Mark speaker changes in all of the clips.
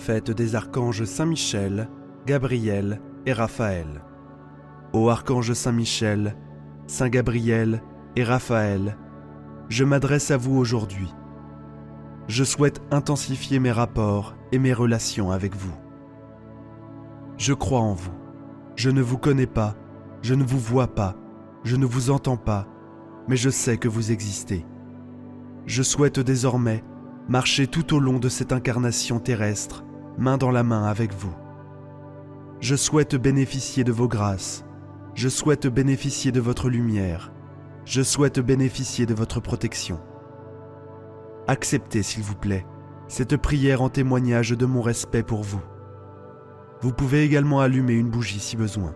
Speaker 1: Fête des archanges Saint Michel, Gabriel et Raphaël. Ô archange Saint Michel, Saint Gabriel et Raphaël, je m'adresse à vous aujourd'hui. Je souhaite intensifier mes rapports et mes relations avec vous. Je crois en vous. Je ne vous connais pas, je ne vous vois pas, je ne vous entends pas, mais je sais que vous existez. Je souhaite désormais marcher tout au long de cette incarnation terrestre, main dans la main avec vous. Je souhaite bénéficier de vos grâces. Je souhaite bénéficier de votre lumière. Je souhaite bénéficier de votre protection. Acceptez, s'il vous plaît, cette prière en témoignage de mon respect pour vous. Vous pouvez également allumer une bougie si besoin.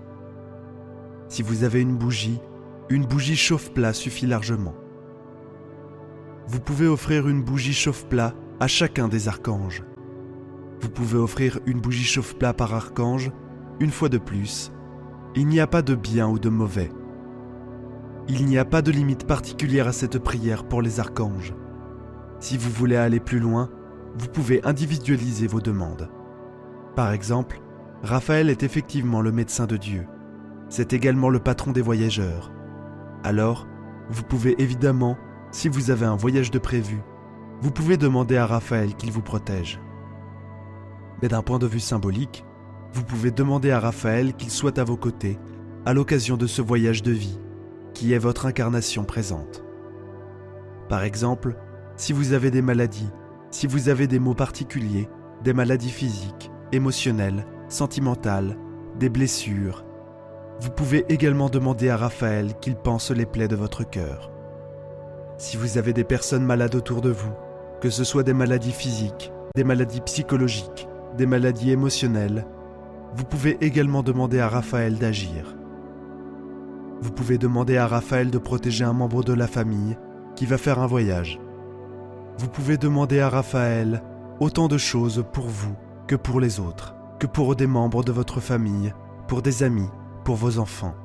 Speaker 1: Si vous avez une bougie chauffe-plat suffit largement. Vous pouvez offrir une bougie chauffe-plat à chacun des archanges. Vous pouvez offrir une bougie chauffe-plat par archange, une fois de plus. Il n'y a pas de bien ou de mauvais. Il n'y a pas de limite particulière à cette prière pour les archanges. Si vous voulez aller plus loin, vous pouvez individualiser vos demandes. Par exemple, Raphaël est effectivement le médecin de Dieu. C'est également le patron des voyageurs. Alors, vous pouvez évidemment, si vous avez un voyage de prévu, vous pouvez demander à Raphaël qu'il vous protège. Mais d'un point de vue symbolique, vous pouvez demander à Raphaël qu'il soit à vos côtés à l'occasion de ce voyage de vie, qui est votre incarnation présente. Par exemple, si vous avez des maladies, si vous avez des maux particuliers, des maladies physiques, émotionnelles, sentimentales, des blessures, vous pouvez également demander à Raphaël qu'il panse les plaies de votre cœur. Si vous avez des personnes malades autour de vous, que ce soit des maladies physiques, des maladies psychologiques, des maladies émotionnelles, vous pouvez également demander à Raphaël d'agir. Vous pouvez demander à Raphaël de protéger un membre de la famille qui va faire un voyage. Vous pouvez demander à Raphaël autant de choses pour vous que pour les autres, que pour des membres de votre famille, pour des amis, pour vos enfants.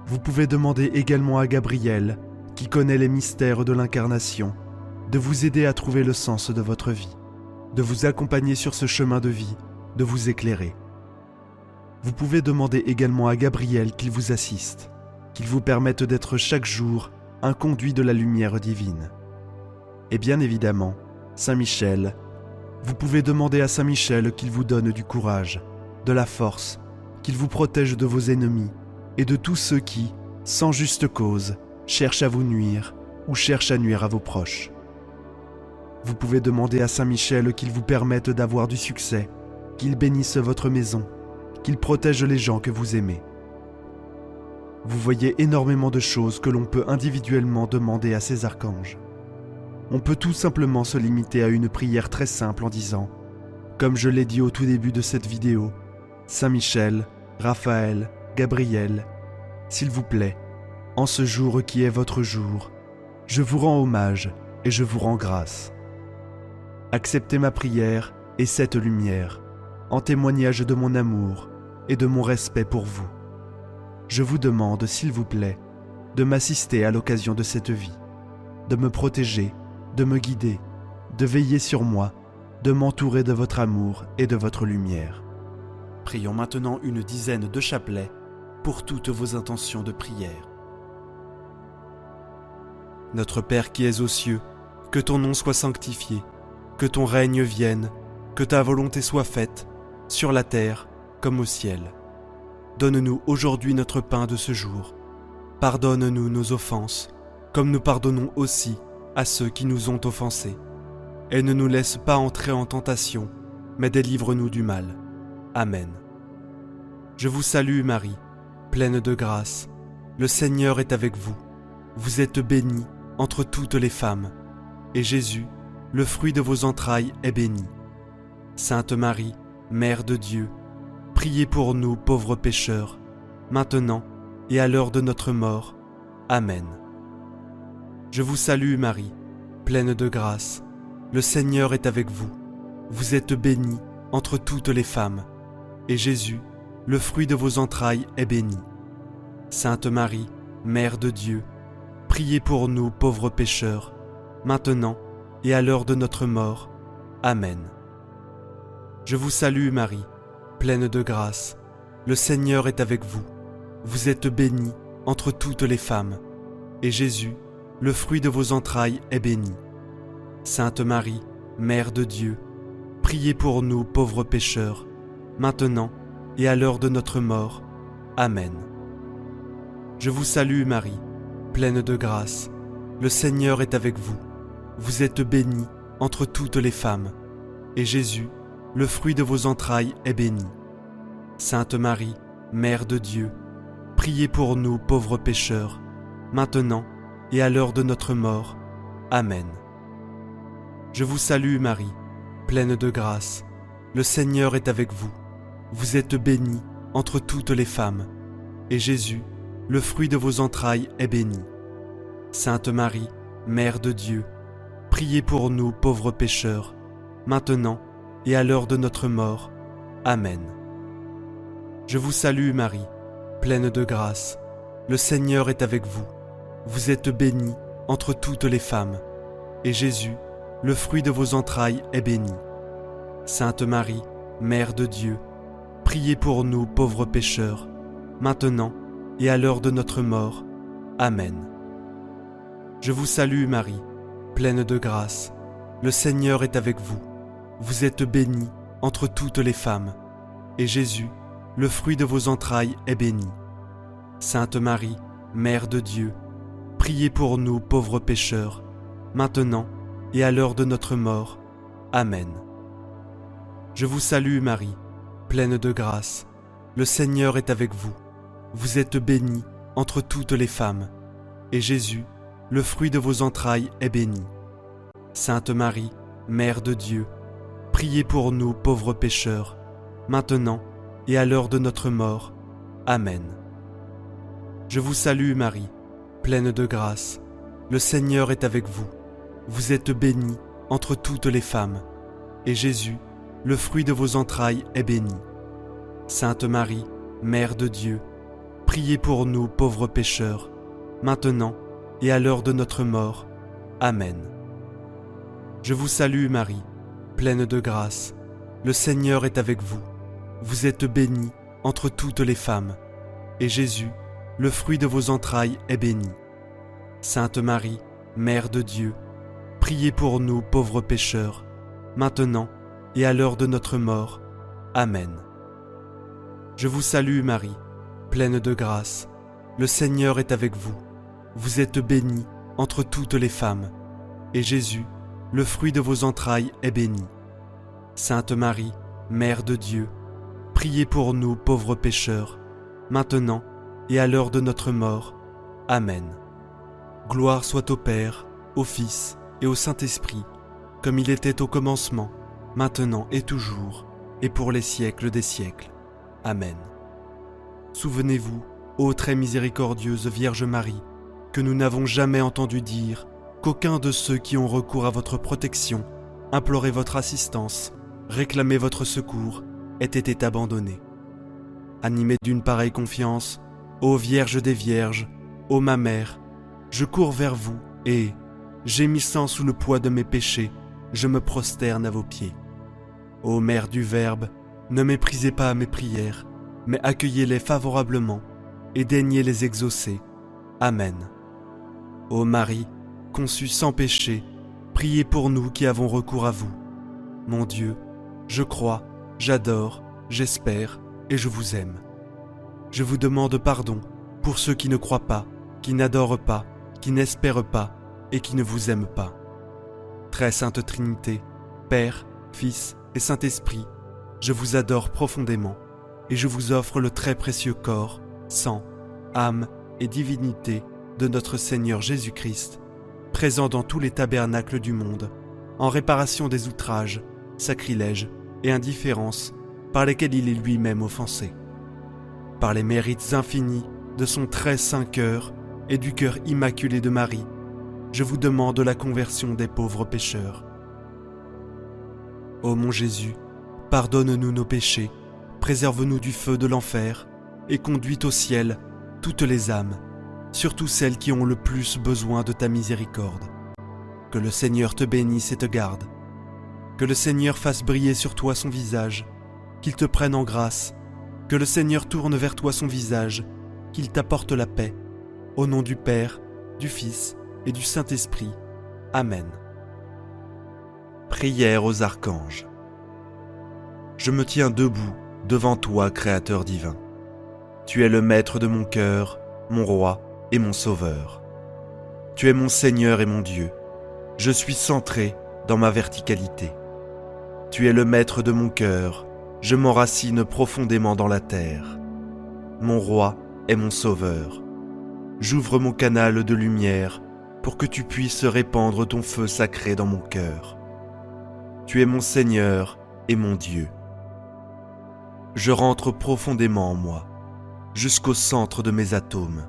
Speaker 1: Vous pouvez demander également à Gabriel, qui connaît les mystères de l'incarnation, de vous aider à trouver le sens de votre vie, de vous accompagner sur ce chemin de vie, de vous éclairer. Vous pouvez demander également à Gabriel qu'il vous assiste, qu'il vous permette d'être chaque jour un conduit de la lumière divine. Et bien évidemment, Saint Michel, vous pouvez demander à Saint Michel qu'il vous donne du courage, de la force, qu'il vous protège de vos ennemis et de tous ceux qui, sans juste cause, cherchent à vous nuire ou cherchent à nuire à vos proches. Vous pouvez demander à Saint Michel qu'il vous permette d'avoir du succès, qu'il bénisse votre maison, qu'il protège les gens que vous aimez. Vous voyez énormément de choses que l'on peut individuellement demander à ces archanges. On peut tout simplement se limiter à une prière très simple en disant, comme je l'ai dit au tout début de cette vidéo, Saint Michel, Raphaël, Gabriel, s'il vous plaît, en ce jour qui est votre jour, je vous rends hommage et je vous rends grâce. Acceptez ma prière et cette lumière, en témoignage de mon amour et de mon respect pour vous. Je vous demande, s'il vous plaît, de m'assister à l'occasion de cette vie, de me protéger, de me guider, de veiller sur moi, de m'entourer de votre amour et de votre lumière. Prions maintenant une dizaine de chapelets pour toutes vos intentions de prière. Notre Père qui es aux cieux, que ton nom soit sanctifié, que ton règne vienne, que ta volonté soit faite, sur la terre comme au ciel. Donne-nous aujourd'hui notre pain de ce jour. Pardonne-nous nos offenses, comme nous pardonnons aussi à ceux qui nous ont offensés. Et ne nous laisse pas entrer en tentation, mais délivre-nous du mal. Amen. Je vous salue Marie, pleine de grâce. Le Seigneur est avec vous. Vous êtes bénie entre toutes les femmes, et Jésus, le fruit de vos entrailles, est béni. Sainte Marie, Mère de Dieu, priez pour nous pauvres pécheurs, maintenant et à l'heure de notre mort. Amen. Je vous salue Marie, pleine de grâce. Le Seigneur est avec vous. Vous êtes bénie entre toutes les femmes, et Jésus, le fruit de vos entrailles, est béni. Sainte Marie, Mère de Dieu, priez pour nous pauvres pécheurs, maintenant et à l'heure de notre mort. Amen. Je vous salue Marie, pleine de grâce. Le Seigneur est avec vous. Vous êtes bénie entre toutes les femmes, et Jésus, le fruit de vos entrailles, est béni. Sainte Marie, Mère de Dieu, priez pour nous pauvres pécheurs, maintenant et à l'heure de notre mort. Amen. Je vous salue Marie, pleine de grâce. Le Seigneur est avec vous. Vous êtes bénie entre toutes les femmes, et Jésus, le fruit de vos entrailles, est béni. Sainte Marie, Mère de Dieu, priez pour nous pauvres pécheurs, maintenant et à l'heure de notre mort. Amen. Je vous salue Marie, pleine de grâce. Le Seigneur est avec vous. Vous êtes bénie entre toutes les femmes, et Jésus, le fruit de vos entrailles, est béni. Sainte Marie, Mère de Dieu, priez pour nous pauvres pécheurs, maintenant et à l'heure de notre mort. Amen. Je vous salue Marie, pleine de grâce. Le Seigneur est avec vous. Vous êtes bénie entre toutes les femmes, et Jésus, le fruit de vos entrailles, est béni. Sainte Marie, Mère de Dieu, priez pour nous pauvres pécheurs, maintenant et à l'heure de notre mort. Amen. Je vous salue Marie, pleine de grâce. Le Seigneur est avec vous. Vous êtes bénie entre toutes les femmes, et Jésus, le fruit de vos entrailles, est béni. Sainte Marie, Mère de Dieu, priez pour nous pauvres pécheurs, maintenant et à l'heure de notre mort. Amen. Je vous salue Marie, pleine de grâce. Le Seigneur est avec vous. Vous êtes bénie entre toutes les femmes, et Jésus, le fruit de vos entrailles, est béni. Sainte Marie, Mère de Dieu, priez pour nous pauvres pécheurs, maintenant et à l'heure de notre mort. Amen. Je vous salue Marie, pleine de grâce. Le Seigneur est avec vous. Vous êtes bénie entre toutes les femmes, et Jésus, le fruit de vos entrailles, est béni. Sainte Marie, Mère de Dieu, priez pour nous pauvres pécheurs, maintenant et à l'heure de notre mort. Amen. Je vous salue Marie, pleine de grâce. Le Seigneur est avec vous. Vous êtes bénie entre toutes les femmes, et Jésus, le fruit de vos entrailles, est béni. Sainte Marie, Mère de Dieu, priez pour nous pauvres pécheurs, maintenant et à l'heure de notre mort. Amen. Je vous salue Marie, pleine de grâce. Le Seigneur est avec vous. Vous êtes bénie entre toutes les femmes, et Jésus, le fruit de vos entrailles, est béni. Sainte Marie, Mère de Dieu, priez pour nous pauvres pécheurs, maintenant et à l'heure de notre mort. Amen. Gloire soit au Père, au Fils et au Saint-Esprit, comme il était au commencement, maintenant et toujours, et pour les siècles des siècles. Amen. Souvenez-vous, ô très miséricordieuse Vierge Marie, que nous n'avons jamais entendu dire qu'aucun de ceux qui ont recours à votre protection, imploré votre assistance, réclamé votre secours, ait été abandonné. Animé d'une pareille confiance, ô Vierge des Vierges, ô ma Mère, je cours vers vous et, gémissant sous le poids de mes péchés, je me prosterne à vos pieds. Ô Mère du Verbe, ne méprisez pas mes prières, mais accueillez-les favorablement et daignez les exaucer. Amen. Ô Marie, conçue sans péché, priez pour nous qui avons recours à vous. Mon Dieu, je crois, j'adore, j'espère et je vous aime. Je vous demande pardon pour ceux qui ne croient pas, qui n'adorent pas, qui n'espèrent pas et qui ne vous aiment pas. Très sainte Trinité, Père, Fils et Saint-Esprit, je vous adore profondément et je vous offre le très précieux corps, sang, âme et divinité de notre Seigneur Jésus-Christ, présent dans tous les tabernacles du monde, en réparation des outrages, sacrilèges et indifférences par lesquels il est lui-même offensé. Par les mérites infinis de son très saint cœur et du cœur immaculé de Marie, je vous demande la conversion des pauvres pécheurs. Ô mon Jésus, pardonne-nous nos péchés, préserve-nous du feu de l'enfer et conduis au ciel toutes les âmes, surtout celles qui ont le plus besoin de ta miséricorde. Que le Seigneur te bénisse et te garde. Que le Seigneur fasse briller sur toi son visage, qu'il te prenne en grâce. Que le Seigneur tourne vers toi son visage, qu'il t'apporte la paix. Au nom du Père, du Fils et du Saint-Esprit. Amen. Prière aux archanges. Je me tiens debout devant toi, Créateur divin. Tu es le maître de mon cœur, mon roi et mon sauveur. Tu es mon Seigneur et mon Dieu. Je suis centré dans ma verticalité. Tu es le maître de mon cœur. Je m'enracine profondément dans la terre. Mon roi est mon sauveur. J'ouvre mon canal de lumière pour que tu puisses répandre ton feu sacré dans mon cœur. Tu es mon Seigneur et mon Dieu. Je rentre profondément en moi, jusqu'au centre de mes atomes.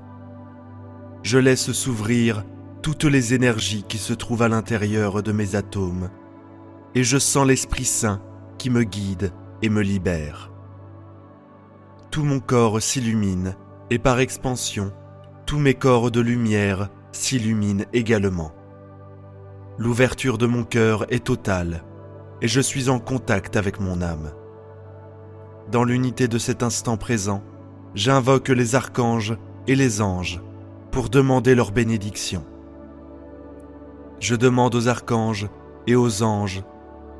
Speaker 1: Je laisse s'ouvrir toutes les énergies qui se trouvent à l'intérieur de mes atomes, et je sens l'Esprit Saint qui me guide et me libère. Tout mon corps s'illumine, et par expansion, tous mes corps de lumière s'illuminent également. L'ouverture de mon cœur est totale, et je suis en contact avec mon âme. Dans l'unité de cet instant présent, j'invoque les archanges et les anges pour demander leur bénédiction. Je demande aux archanges et aux anges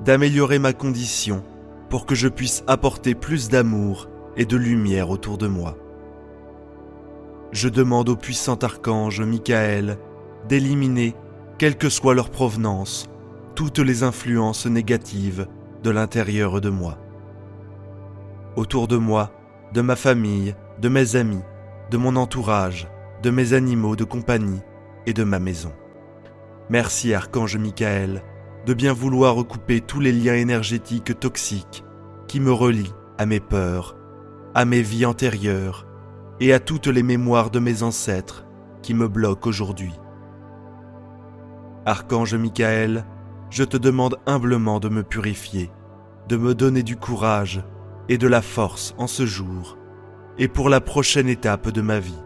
Speaker 1: d'améliorer ma condition pour que je puisse apporter plus d'amour et de lumière autour de moi. Je demande au puissant archange Michael d'éliminer, quelle que soit leur provenance, toutes les influences négatives de l'intérieur de moi. Autour de moi, de ma famille, de mes amis, de mon entourage, de mes animaux de compagnie et de ma maison. Merci archange Michael de bien vouloir recouper tous les liens énergétiques toxiques qui me relient à mes peurs, à mes vies antérieures et à toutes les mémoires de mes ancêtres qui me bloquent aujourd'hui. Archange Michael, je te demande humblement de me purifier, de me donner du courage et de la force en ce jour et pour la prochaine étape de ma vie.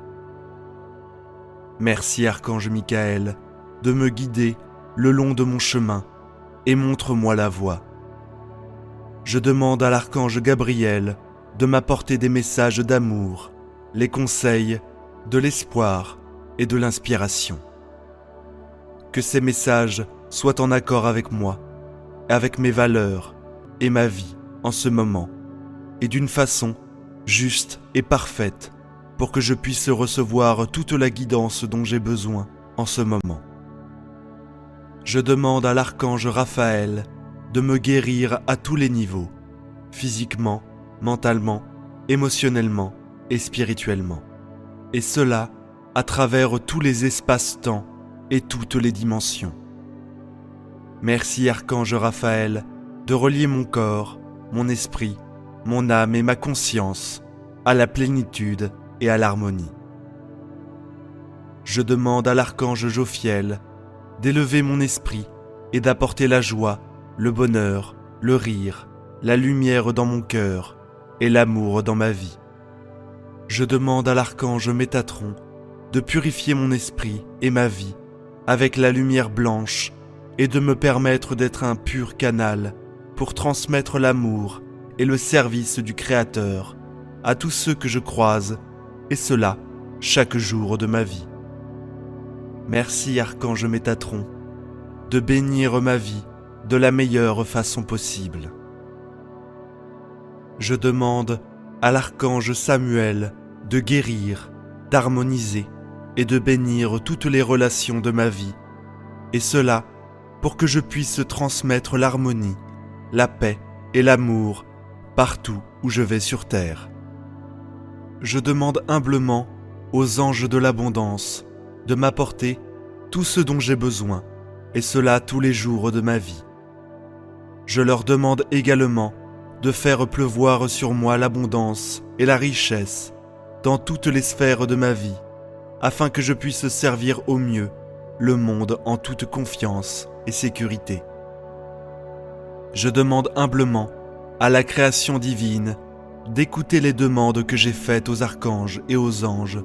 Speaker 1: Merci archange Michael de me guider le long de mon chemin et montre-moi la voie. Je demande à l'archange Gabriel de m'apporter des messages d'amour, les conseils, de l'espoir et de l'inspiration. Que ces messages soient en accord avec moi, avec mes valeurs et ma vie en ce moment, et d'une façon juste et parfaite pour que je puisse recevoir toute la guidance dont j'ai besoin en ce moment. Je demande à l'archange Raphaël de me guérir à tous les niveaux, physiquement, mentalement, émotionnellement et spirituellement, et cela à travers tous les espaces-temps et toutes les dimensions. Merci archange Raphaël de relier mon corps, mon esprit, mon âme et ma conscience à la plénitude et à l'harmonie. Je demande à l'archange Jophiel d'élever mon esprit et d'apporter la joie, le bonheur, le rire, la lumière dans mon cœur et l'amour dans ma vie. Je demande à l'archange Métatron de purifier mon esprit et ma vie avec la lumière blanche et de me permettre d'être un pur canal pour transmettre l'amour et le service du Créateur à tous ceux que je croise, et cela chaque jour de ma vie. Merci archange Métatron de bénir ma vie de la meilleure façon possible. Je demande à l'archange Samuel de guérir, d'harmoniser et de bénir toutes les relations de ma vie, et cela pour que je puisse transmettre l'harmonie, la paix et l'amour partout où je vais sur terre. Je demande humblement aux anges de l'abondance de m'apporter tout ce dont j'ai besoin, et cela tous les jours de ma vie. Je leur demande également de faire pleuvoir sur moi l'abondance et la richesse dans toutes les sphères de ma vie, afin que je puisse servir au mieux le monde en toute confiance et sécurité. Je demande humblement à la création divine d'écouter les demandes que j'ai faites aux archanges et aux anges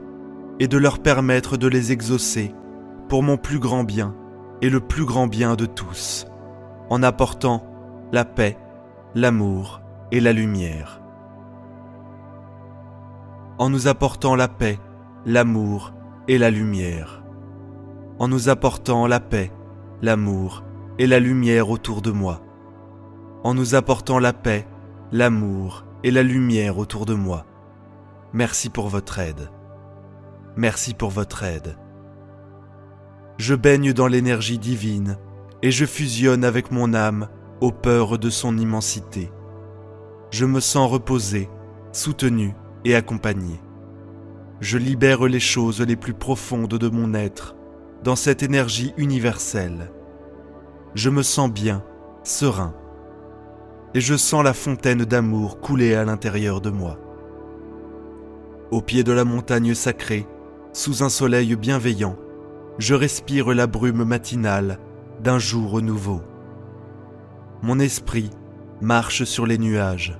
Speaker 1: et de leur permettre de les exaucer pour mon plus grand bien et le plus grand bien de tous, en apportant la paix, l'amour et la lumière. En nous apportant la paix, l'amour et la lumière. En nous apportant la paix, l'amour et la lumière autour de moi. En nous apportant la paix, l'amour et la lumière autour de moi. Merci pour votre aide. Merci pour votre aide. Je baigne dans l'énergie divine et je fusionne avec mon âme aux peurs de son immensité. Je me sens reposé, soutenu et accompagné. Je libère les choses les plus profondes de mon être dans cette énergie universelle. Je me sens bien, serein, et je sens la fontaine d'amour couler à l'intérieur de moi. Au pied de la montagne sacrée, sous un soleil bienveillant, je respire la brume matinale d'un jour nouveau. Mon esprit marche sur les nuages.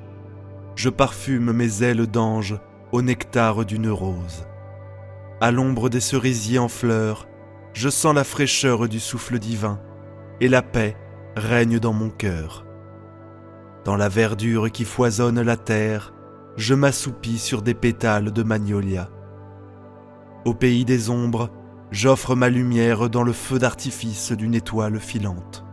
Speaker 1: Je parfume mes ailes d'ange au nectar d'une rose. À l'ombre des cerisiers en fleurs, je sens la fraîcheur du souffle divin et la paix règne dans mon cœur. Dans la verdure qui foisonne la terre, je m'assoupis sur des pétales de magnolia. Au pays des ombres, j'offre ma lumière dans le feu d'artifice d'une étoile filante.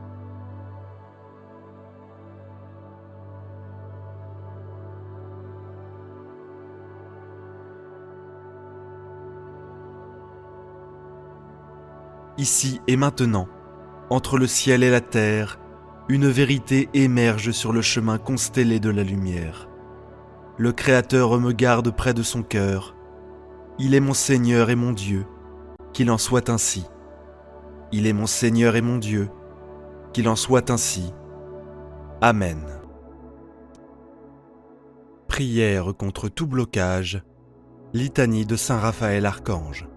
Speaker 1: Ici et maintenant, entre le ciel et la terre, une vérité émerge sur le chemin constellé de la lumière. Le Créateur me garde près de son cœur. Il est mon Seigneur et mon Dieu, qu'il en soit ainsi. Il est mon Seigneur et mon Dieu, qu'il en soit ainsi. Amen. Prière contre tout blocage. Litanie de Saint Raphaël Archange.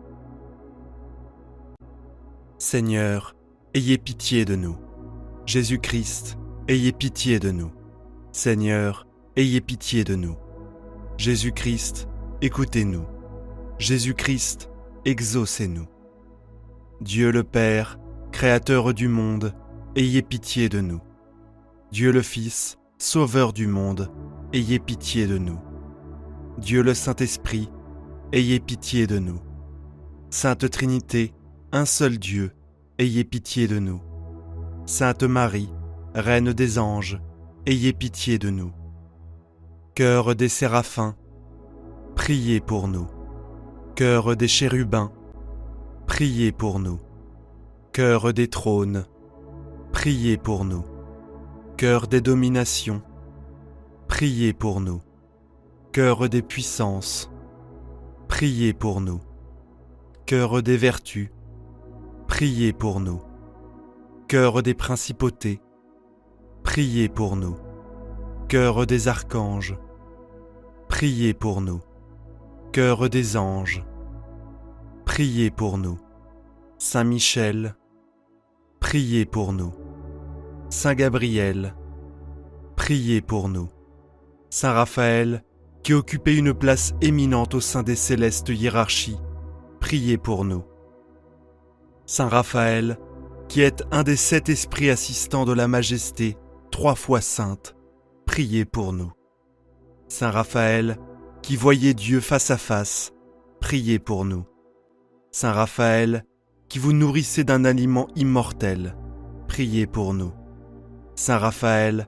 Speaker 1: Seigneur, ayez pitié de nous. Jésus-Christ, ayez pitié de nous. Seigneur, ayez pitié de nous. Jésus-Christ, écoutez-nous. Jésus-Christ, exaucez-nous. Dieu le Père, Créateur du monde, ayez pitié de nous. Dieu le Fils, Sauveur du monde, ayez pitié de nous. Dieu le Saint-Esprit, ayez pitié de nous. Sainte Trinité, un seul Dieu, ayez pitié de nous. Sainte Marie, Reine des anges, ayez pitié de nous. Chœur des séraphins, priez pour nous. Chœur des chérubins, priez pour nous. Chœur des trônes, priez pour nous. Chœur des dominations, priez pour nous. Chœur des puissances, priez pour nous. Chœur des vertus, priez pour nous. Chœur des principautés, priez pour nous. Chœur des archanges, priez pour nous. Chœur des anges, priez pour nous. Saint Michel, priez pour nous. Saint Gabriel, priez pour nous. Saint Raphaël, qui occupait une place éminente au sein des célestes hiérarchies, priez pour nous. Saint Raphaël, qui est un des 7 esprits assistants de la Majesté, 3 fois sainte, priez pour nous. Saint Raphaël, qui voyait Dieu face à face, priez pour nous. Saint Raphaël, qui vous nourrissez d'un aliment immortel, priez pour nous. Saint Raphaël,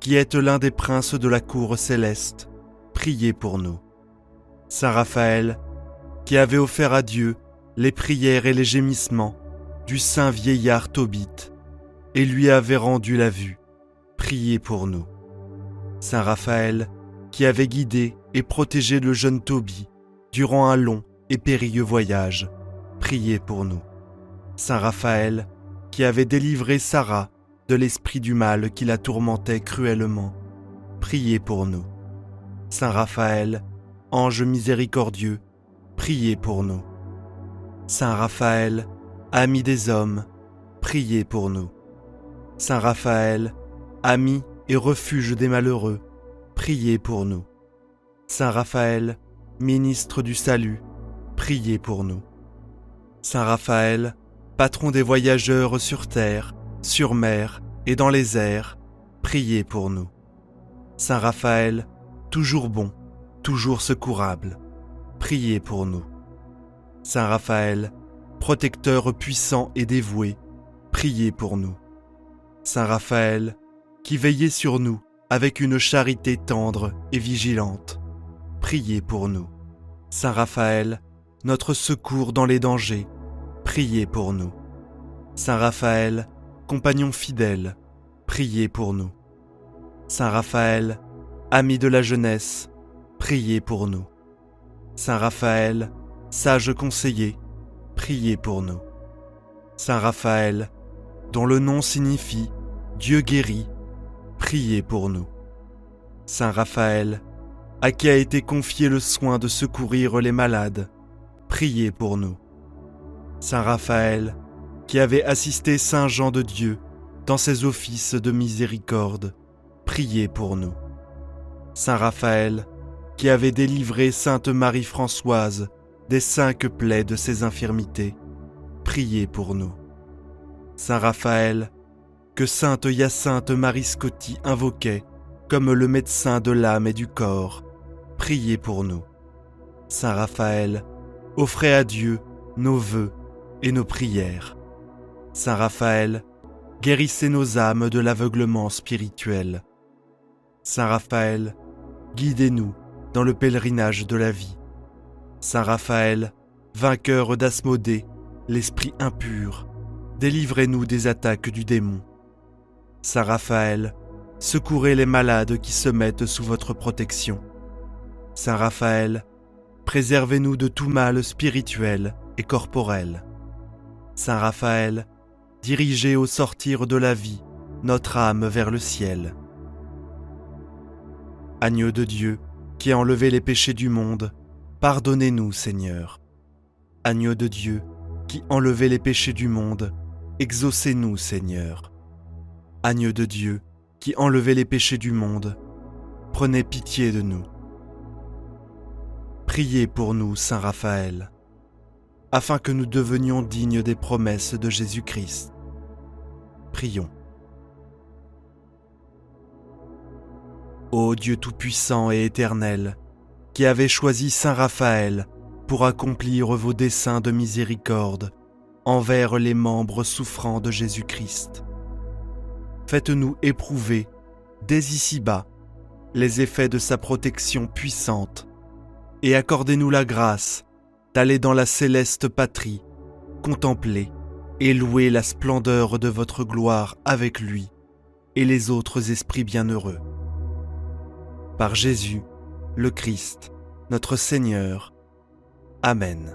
Speaker 1: qui êtes l'un des princes de la cour céleste, priez pour nous. Saint Raphaël, qui avait offert à Dieu les prières et les gémissements du saint vieillard Tobit, et lui avait rendu la vue, priez pour nous. Saint Raphaël, qui avait guidé et protégé le jeune Tobie durant un long et périlleux voyage, priez pour nous. Saint Raphaël, qui avait délivré Sarah de l'esprit du mal qui la tourmentait cruellement, priez pour nous. Saint Raphaël, ange miséricordieux, priez pour nous. Saint Raphaël, ami des hommes, priez pour nous. Saint Raphaël, ami et refuge des malheureux, priez pour nous. Saint Raphaël, ministre du salut, priez pour nous. Saint Raphaël, patron des voyageurs sur terre, sur mer et dans les airs, priez pour nous. Saint Raphaël, toujours bon, toujours secourable, priez pour nous. Saint Raphaël, protecteur puissant et dévoué, priez pour nous. Saint Raphaël, qui veillez sur nous avec une charité tendre et vigilante, priez pour nous. Saint Raphaël, notre secours dans les dangers, priez pour nous. Saint Raphaël, compagnon fidèle, priez pour nous. Saint Raphaël, ami de la jeunesse, priez pour nous. Saint Raphaël, sage conseiller, priez pour nous. Saint Raphaël, dont le nom signifie Dieu guérit, priez pour nous. Saint Raphaël, à qui a été confié le soin de secourir les malades, priez pour nous. Saint Raphaël, qui avait assisté Saint Jean de Dieu dans ses offices de miséricorde, priez pour nous. Saint Raphaël, qui avait délivré Sainte Marie-Françoise des 5 plaies de ses infirmités, priez pour nous. Saint Raphaël, que Sainte Hyacinthe Marie Scotti invoquait comme le médecin de l'âme et du corps, priez pour nous. Saint Raphaël, offrez à Dieu nos vœux et nos prières. Saint Raphaël, guérissez nos âmes de l'aveuglement spirituel. Saint Raphaël, guidez-nous dans le pèlerinage de la vie. Saint Raphaël, vainqueur d'Asmodée, l'esprit impur, délivrez-nous des attaques du démon. Saint Raphaël, secourez les malades qui se mettent sous votre protection. Saint Raphaël, préservez-nous de tout mal spirituel et corporel. Saint Raphaël, dirigez au sortir de la vie notre âme vers le ciel. Agneau de Dieu, qui a enlevé les péchés du monde, pardonnez-nous, Seigneur. Agneau de Dieu, qui enlevez les péchés du monde, exaucez-nous, Seigneur. Agneau de Dieu, qui enlevez les péchés du monde, prenez pitié de nous. Priez pour nous, Saint Raphaël, afin que nous devenions dignes des promesses de Jésus-Christ. Prions. Ô Dieu tout-puissant et éternel, qui avez choisi Saint Raphaël pour accomplir vos desseins de miséricorde envers les membres souffrants de Jésus-Christ, faites-nous éprouver, dès ici-bas, les effets de sa protection puissante et accordez-nous la grâce d'aller dans la céleste patrie, contempler et louer la splendeur de votre gloire avec lui et les autres esprits bienheureux. Par Jésus, le Christ, notre Seigneur. Amen.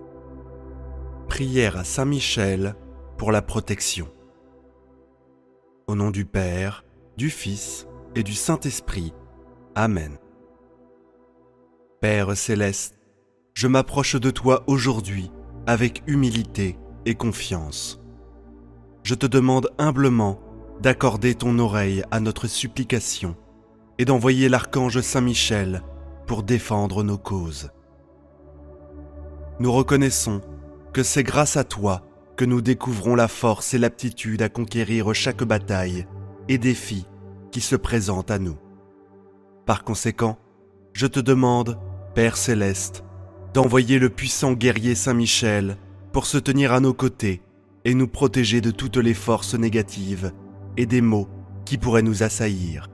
Speaker 1: Prière à Saint Michel pour la protection. Au nom du Père, du Fils et du Saint-Esprit. Amen. Père céleste, je m'approche de toi aujourd'hui avec humilité et confiance. Je te demande humblement d'accorder ton oreille à notre supplication et d'envoyer l'archange Saint Michel pour défendre nos causes. Nous reconnaissons que c'est grâce à toi que nous découvrons la force et l'aptitude à conquérir chaque bataille et défi qui se présente à nous. Par conséquent, je te demande, Père céleste, d'envoyer le puissant guerrier Saint Michel pour se tenir à nos côtés et nous protéger de toutes les forces négatives et des maux qui pourraient nous assaillir.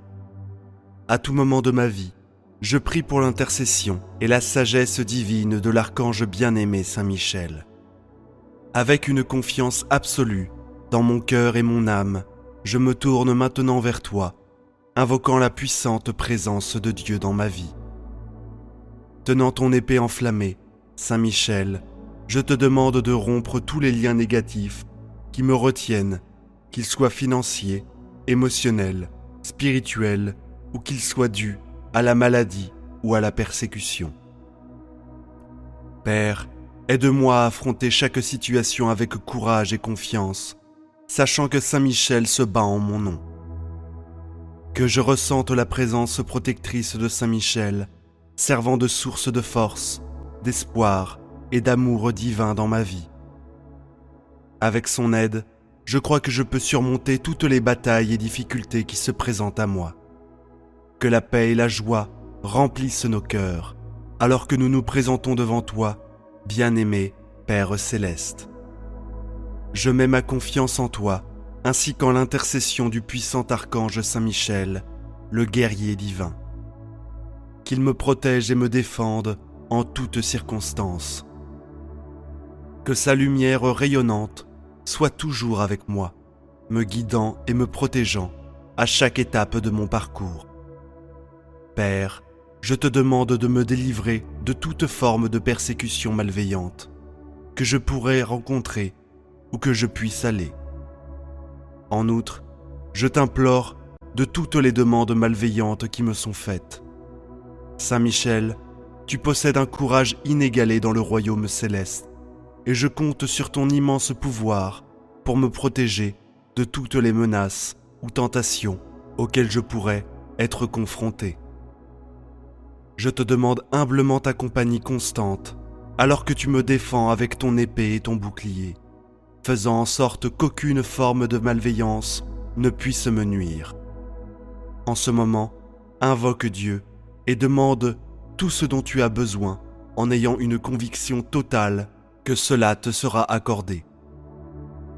Speaker 1: À tout moment de ma vie, je prie pour l'intercession et la sagesse divine de l'archange bien-aimé Saint Michel. Avec une confiance absolue, dans mon cœur et mon âme, je me tourne maintenant vers toi, invoquant la puissante présence de Dieu dans ma vie. Tenant ton épée enflammée, Saint Michel, je te demande de rompre tous les liens négatifs qui me retiennent, qu'ils soient financiers, émotionnels, spirituels ou qu'ils soient dus à la maladie ou à la persécution. Père, aide-moi à affronter chaque situation avec courage et confiance, sachant que Saint Michel se bat en mon nom. Que je ressente la présence protectrice de Saint Michel, servant de source de force, d'espoir et d'amour divin dans ma vie. Avec son aide, je crois que je peux surmonter toutes les batailles et difficultés qui se présentent à moi. Que la paix et la joie remplissent nos cœurs, alors que nous nous présentons devant toi, bien-aimé Père céleste. Je mets ma confiance en toi, ainsi qu'en l'intercession du puissant archange Saint Michel, le guerrier divin. Qu'il me protège et me défende en toutes circonstances. Que sa lumière rayonnante soit toujours avec moi, me guidant et me protégeant à chaque étape de mon parcours. Père, je te demande de me délivrer de toute forme de persécution malveillante que je pourrais rencontrer ou que je puisse aller. En outre, je t'implore de toutes les demandes malveillantes qui me sont faites. Saint Michel, tu possèdes un courage inégalé dans le royaume céleste, et je compte sur ton immense pouvoir pour me protéger de toutes les menaces ou tentations auxquelles je pourrais être confronté. Je te demande humblement ta compagnie constante, alors que tu me défends avec ton épée et ton bouclier, faisant en sorte qu'aucune forme de malveillance ne puisse me nuire. En ce moment, invoque Dieu et demande tout ce dont tu as besoin en ayant une conviction totale que cela te sera accordé.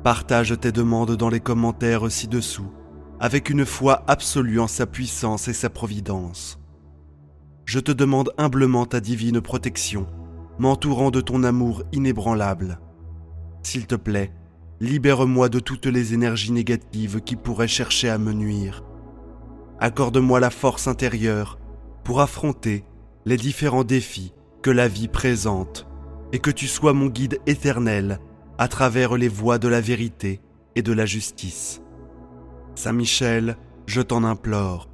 Speaker 1: Partage tes demandes dans les commentaires ci-dessous avec une foi absolue en sa puissance et sa providence. Je te demande humblement ta divine protection, m'entourant de ton amour inébranlable. S'il te plaît, libère-moi de toutes les énergies négatives qui pourraient chercher à me nuire. Accorde-moi la force intérieure pour affronter les différents défis que la vie présente et que tu sois mon guide éternel à travers les voies de la vérité et de la justice. Saint Michel, je t'en implore,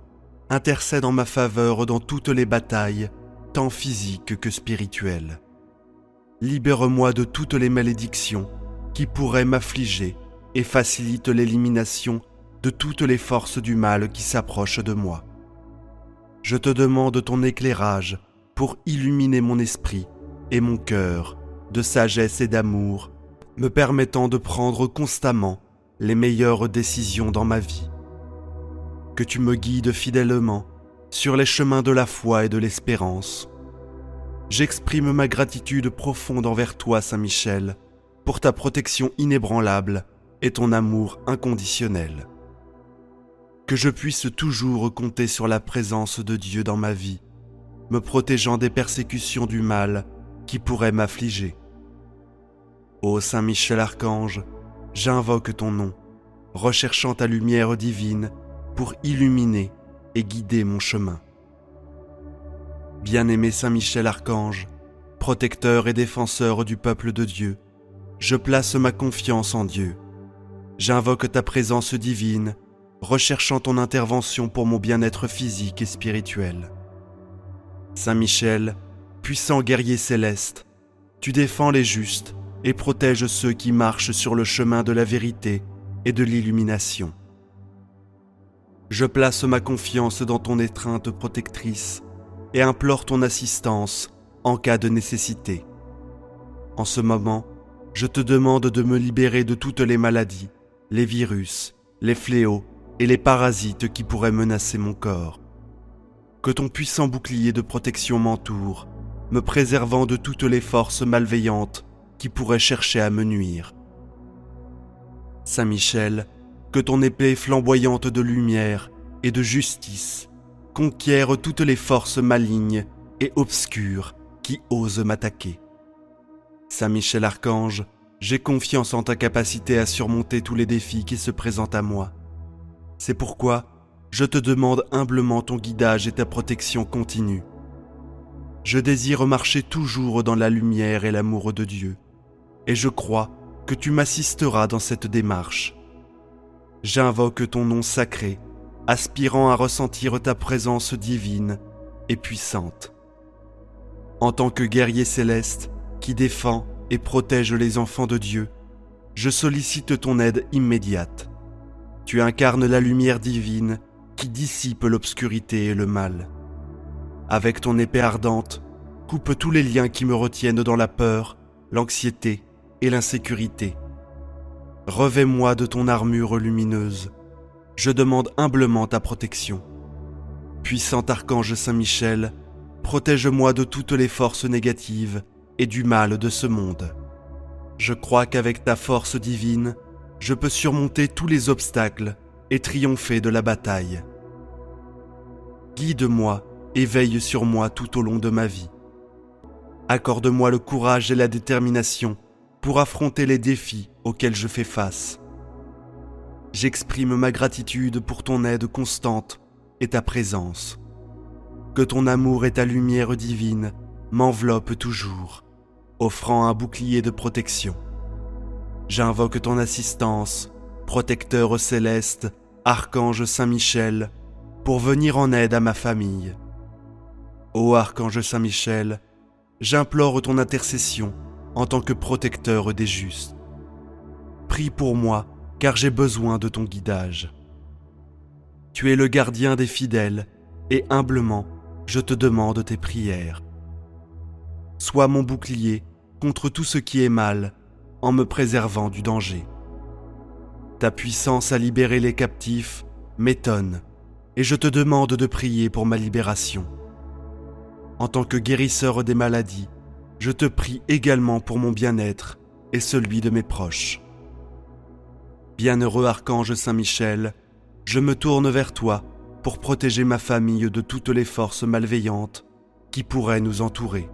Speaker 1: intercède en ma faveur dans toutes les batailles, tant physiques que spirituelles. Libère-moi de toutes les malédictions qui pourraient m'affliger et facilite l'élimination de toutes les forces du mal qui s'approchent de moi. Je te demande ton éclairage pour illuminer mon esprit et mon cœur de sagesse et d'amour, me permettant de prendre constamment les meilleures décisions dans ma vie. Que tu me guides fidèlement sur les chemins de la foi et de l'espérance. J'exprime ma gratitude profonde envers toi, Saint Michel, pour ta protection inébranlable et ton amour inconditionnel. Que je puisse toujours compter sur la présence de Dieu dans ma vie, me protégeant des persécutions du mal qui pourraient m'affliger. Ô Saint Michel Archange, j'invoque ton nom, recherchant ta lumière divine pour illuminer et guider mon chemin. Bien-aimé Saint Michel Archange, protecteur et défenseur du peuple de Dieu, je place ma confiance en Dieu. J'invoque ta présence divine, recherchant ton intervention pour mon bien-être physique et spirituel. Saint Michel, puissant guerrier céleste, tu défends les justes et protèges ceux qui marchent sur le chemin de la vérité et de l'illumination. Je place ma confiance dans ton étreinte protectrice et implore ton assistance en cas de nécessité. En ce moment, je te demande de me libérer de toutes les maladies, les virus, les fléaux et les parasites qui pourraient menacer mon corps. Que ton puissant bouclier de protection m'entoure, me préservant de toutes les forces malveillantes qui pourraient chercher à me nuire. Saint Michel, que ton épée flamboyante de lumière et de justice conquiert toutes les forces malignes et obscures qui osent m'attaquer. Saint Michel Archange, j'ai confiance en ta capacité à surmonter tous les défis qui se présentent à moi. C'est pourquoi je te demande humblement ton guidage et ta protection continue. Je désire marcher toujours dans la lumière et l'amour de Dieu, et je crois que tu m'assisteras dans cette démarche. J'invoque ton nom sacré, aspirant à ressentir ta présence divine et puissante. En tant que guerrier céleste qui défend et protège les enfants de Dieu, je sollicite ton aide immédiate. Tu incarnes la lumière divine qui dissipe l'obscurité et le mal. Avec ton épée ardente, coupe tous les liens qui me retiennent dans la peur, l'anxiété et l'insécurité. Revêt-moi de ton armure lumineuse. Je demande humblement ta protection. Puissant archange Saint-Michel, protège-moi de toutes les forces négatives et du mal de ce monde. Je crois qu'avec ta force divine, je peux surmonter tous les obstacles et triompher de la bataille. Guide-moi et veille sur moi tout au long de ma vie. Accorde-moi le courage et la détermination pour affronter les défis auxquels je fais face. J'exprime ma gratitude pour ton aide constante et ta présence. Que ton amour et ta lumière divine m'enveloppent toujours, offrant un bouclier de protection. J'invoque ton assistance, protecteur céleste, archange Saint-Michel, pour venir en aide à ma famille. Ô archange Saint-Michel, j'implore ton intercession en tant que protecteur des justes. Prie pour moi, car j'ai besoin de ton guidage. Tu es le gardien des fidèles, et humblement, je te demande tes prières. Sois mon bouclier contre tout ce qui est mal, en me préservant du danger. Ta puissance à libérer les captifs m'étonne, et je te demande de prier pour ma libération. En tant que guérisseur des maladies, je te prie également pour mon bien-être et celui de mes proches. Bienheureux archange Saint-Michel, je me tourne vers toi pour protéger ma famille de toutes les forces malveillantes qui pourraient nous entourer.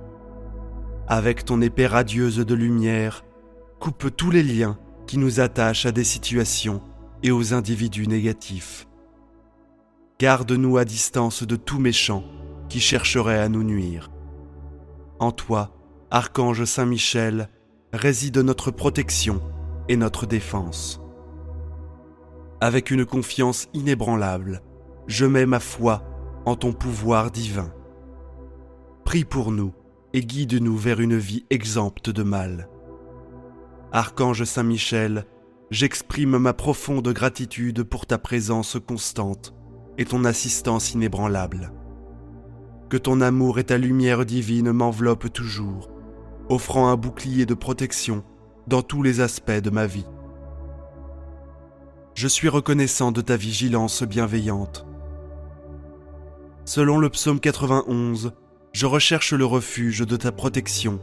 Speaker 1: Avec ton épée radieuse de lumière, coupe tous les liens qui nous attachent à des situations et aux individus négatifs. Garde-nous à distance de tout méchant qui chercherait à nous nuire. En toi, archange Saint-Michel, réside notre protection et notre défense. Avec une confiance inébranlable, je mets ma foi en ton pouvoir divin. Prie pour nous et guide-nous vers une vie exempte de mal. Archange Saint-Michel, j'exprime ma profonde gratitude pour ta présence constante et ton assistance inébranlable. Que ton amour et ta lumière divine m'enveloppent toujours, offrant un bouclier de protection dans tous les aspects de ma vie. Je suis reconnaissant de ta vigilance bienveillante. Selon le psaume 91, je recherche le refuge de ta protection,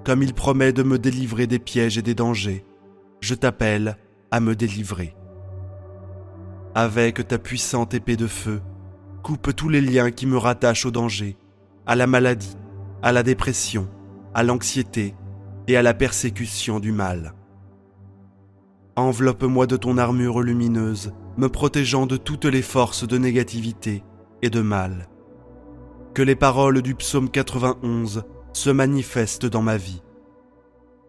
Speaker 1: comme il promet de me délivrer des pièges et des dangers. Je t'appelle à me délivrer. Avec ta puissante épée de feu, coupe tous les liens qui me rattachent au danger, à la maladie, à la dépression, à l'anxiété et à la persécution du mal. Enveloppe-moi de ton armure lumineuse, me protégeant de toutes les forces de négativité et de mal. Que les paroles du psaume 91 se manifestent dans ma vie.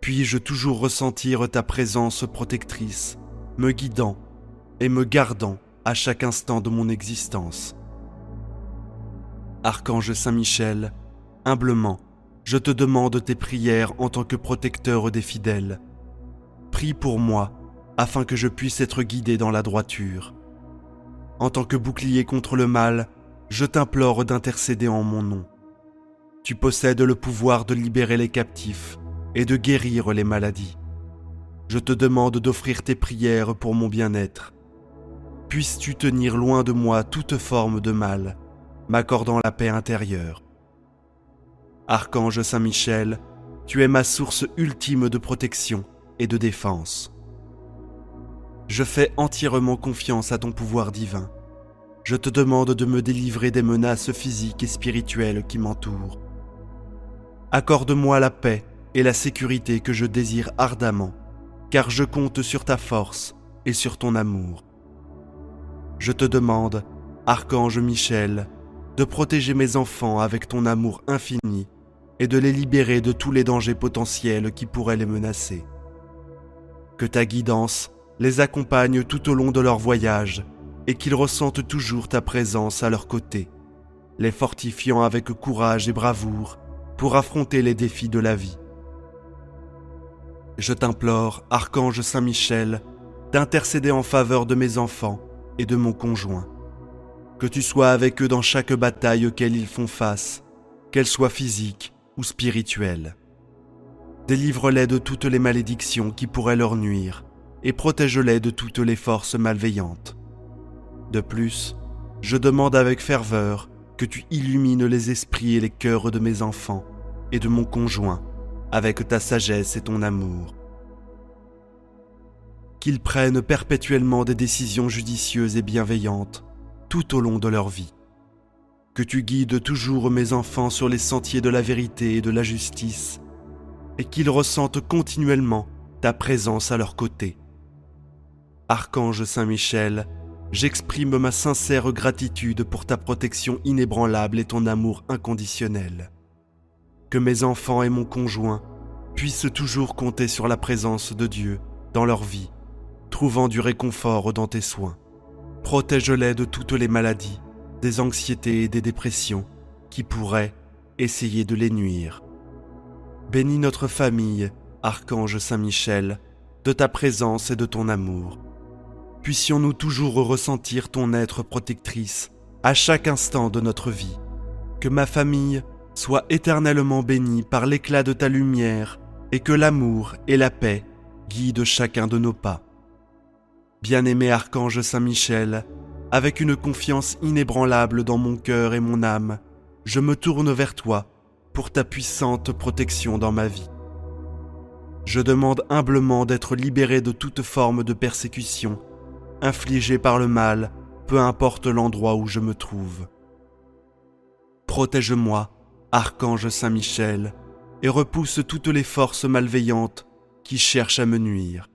Speaker 1: Puis-je toujours ressentir ta présence protectrice, me guidant et me gardant à chaque instant de mon existence. Archange Saint-Michel, humblement, je te demande tes prières en tant que protecteur des fidèles. Prie pour moi, afin que je puisse être guidé dans la droiture. En tant que bouclier contre le mal, je t'implore d'intercéder en mon nom. Tu possèdes le pouvoir de libérer les captifs et de guérir les maladies. Je te demande d'offrir tes prières pour mon bien-être. Puisses-tu tenir loin de moi toute forme de mal, m'accordant la paix intérieure. Archange Saint-Michel, tu es ma source ultime de protection et de défense. Je fais entièrement confiance à ton pouvoir divin. Je te demande de me délivrer des menaces physiques et spirituelles qui m'entourent. Accorde-moi la paix et la sécurité que je désire ardemment, car je compte sur ta force et sur ton amour. Je te demande, Archange Michel, de protéger mes enfants avec ton amour infini et de les libérer de tous les dangers potentiels qui pourraient les menacer. Que ta guidance les accompagne tout au long de leur voyage et qu'ils ressentent toujours ta présence à leur côté, les fortifiant avec courage et bravoure pour affronter les défis de la vie. Je t'implore, Archange Saint-Michel, d'intercéder en faveur de mes enfants et de mon conjoint. Que tu sois avec eux dans chaque bataille auxquelles ils font face, qu'elle soit physique ou spirituelle. Délivre-les de toutes les malédictions qui pourraient leur nuire et protège-les de toutes les forces malveillantes. De plus, je demande avec ferveur que tu illumines les esprits et les cœurs de mes enfants et de mon conjoint avec ta sagesse et ton amour. Qu'ils prennent perpétuellement des décisions judicieuses et bienveillantes tout au long de leur vie. Que tu guides toujours mes enfants sur les sentiers de la vérité et de la justice, et qu'ils ressentent continuellement ta présence à leur côté. Archange Saint-Michel, j'exprime ma sincère gratitude pour ta protection inébranlable et ton amour inconditionnel. Que mes enfants et mon conjoint puissent toujours compter sur la présence de Dieu dans leur vie, trouvant du réconfort dans tes soins. Protège-les de toutes les maladies, des anxiétés et des dépressions qui pourraient essayer de les nuire. Bénis notre famille, Archange Saint-Michel, de ta présence et de ton amour. Puissions-nous toujours ressentir ton être protectrice à chaque instant de notre vie. Que ma famille soit éternellement bénie par l'éclat de ta lumière et que l'amour et la paix guident chacun de nos pas. Bien-aimé Archange Saint-Michel, avec une confiance inébranlable dans mon cœur et mon âme, je me tourne vers toi pour ta puissante protection dans ma vie. Je demande humblement d'être libéré de toute forme de persécution, infligée par le mal, peu importe l'endroit où je me trouve. Protège-moi, Archange Saint-Michel, et repousse toutes les forces malveillantes qui cherchent à me nuire.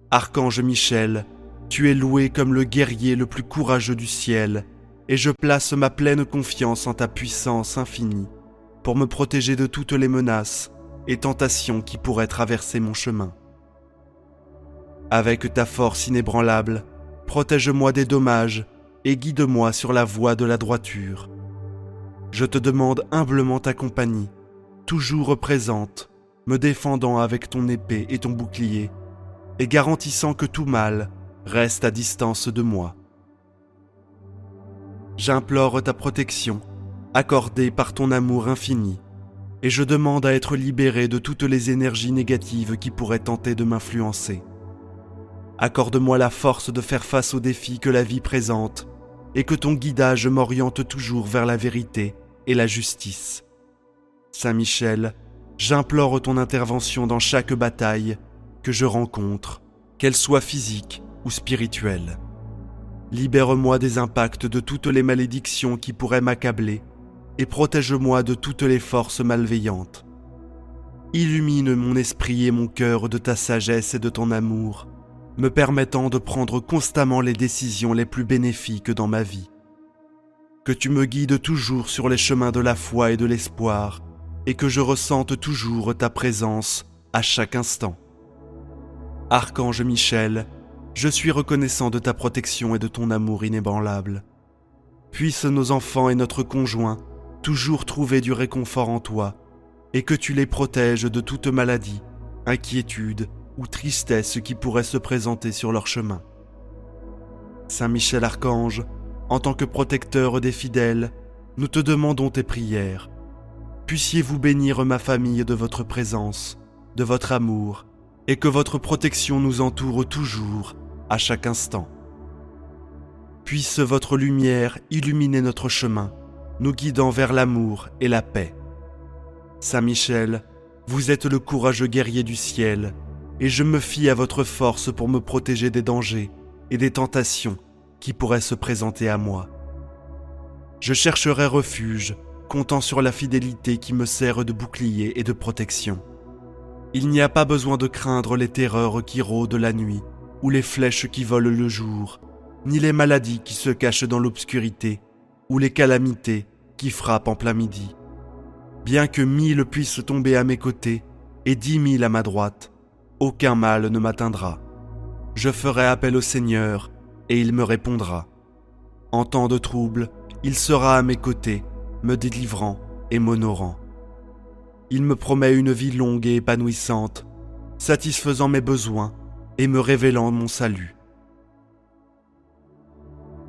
Speaker 1: Archange Michel, tu es loué comme le guerrier le plus courageux du ciel, et je place ma pleine confiance en ta puissance infinie pour me protéger de toutes les menaces et tentations qui pourraient traverser mon chemin. Avec ta force inébranlable, protège-moi des dommages et guide-moi sur la voie de la droiture. Je te demande humblement ta compagnie, toujours présente, me défendant avec ton épée et ton bouclier, et garantissant que tout mal reste à distance de moi. J'implore ta protection, accordée par ton amour infini, et je demande à être libéré de toutes les énergies négatives qui pourraient tenter de m'influencer. Accorde-moi la force de faire face aux défis que la vie présente, et que ton guidage m'oriente toujours vers la vérité et la justice. Saint Michel, j'implore ton intervention dans chaque bataille que je rencontre, qu'elle soit physique ou spirituelle. Libère-moi des impacts de toutes les malédictions qui pourraient m'accabler et protège-moi de toutes les forces malveillantes. Illumine mon esprit et mon cœur de ta sagesse et de ton amour, me permettant de prendre constamment les décisions les plus bénéfiques dans ma vie. Que tu me guides toujours sur les chemins de la foi et de l'espoir, et que je ressente toujours ta présence à chaque instant. Archange Michel, je suis reconnaissant de ta protection et de ton amour inébranlable. Puissent nos enfants et notre conjoint toujours trouver du réconfort en toi, et que tu les protèges de toute maladie, inquiétude ou tristesse qui pourrait se présenter sur leur chemin. Saint Michel Archange, en tant que protecteur des fidèles, nous te demandons tes prières. Puissiez-vous bénir ma famille de votre présence, de votre amour, et que votre protection nous entoure toujours, à chaque instant. Puisse votre lumière illuminer notre chemin, nous guidant vers l'amour et la paix. Saint Michel, vous êtes le courageux guerrier du ciel, et je me fie à votre force pour me protéger des dangers et des tentations qui pourraient se présenter à moi. Je chercherai refuge, comptant sur la fidélité qui me sert de bouclier et de protection. Il n'y a pas besoin de craindre les terreurs qui rôdent la nuit, ou les flèches qui volent le jour, ni les maladies qui se cachent dans l'obscurité, ou les calamités qui frappent en plein midi. Bien que 1000 puissent tomber à mes côtés et 10 000 à ma droite, aucun mal ne m'atteindra. Je ferai appel au Seigneur et il me répondra. En temps de trouble, il sera à mes côtés, me délivrant et m'honorant. Il me promet une vie longue et épanouissante, satisfaisant mes besoins et me révélant mon salut.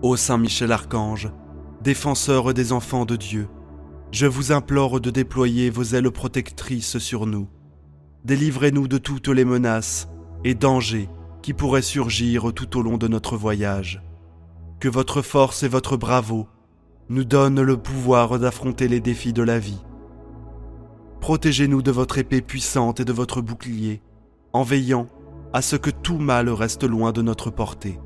Speaker 1: Ô Saint Michel Archange, défenseur des enfants de Dieu, je vous implore de déployer vos ailes protectrices sur nous. Délivrez-nous de toutes les menaces et dangers qui pourraient surgir tout au long de notre voyage. Que votre force et votre bravoure nous donnent le pouvoir d'affronter les défis de la vie. Protégez-nous de votre épée puissante et de votre bouclier, en veillant à ce que tout mal reste loin de notre portée.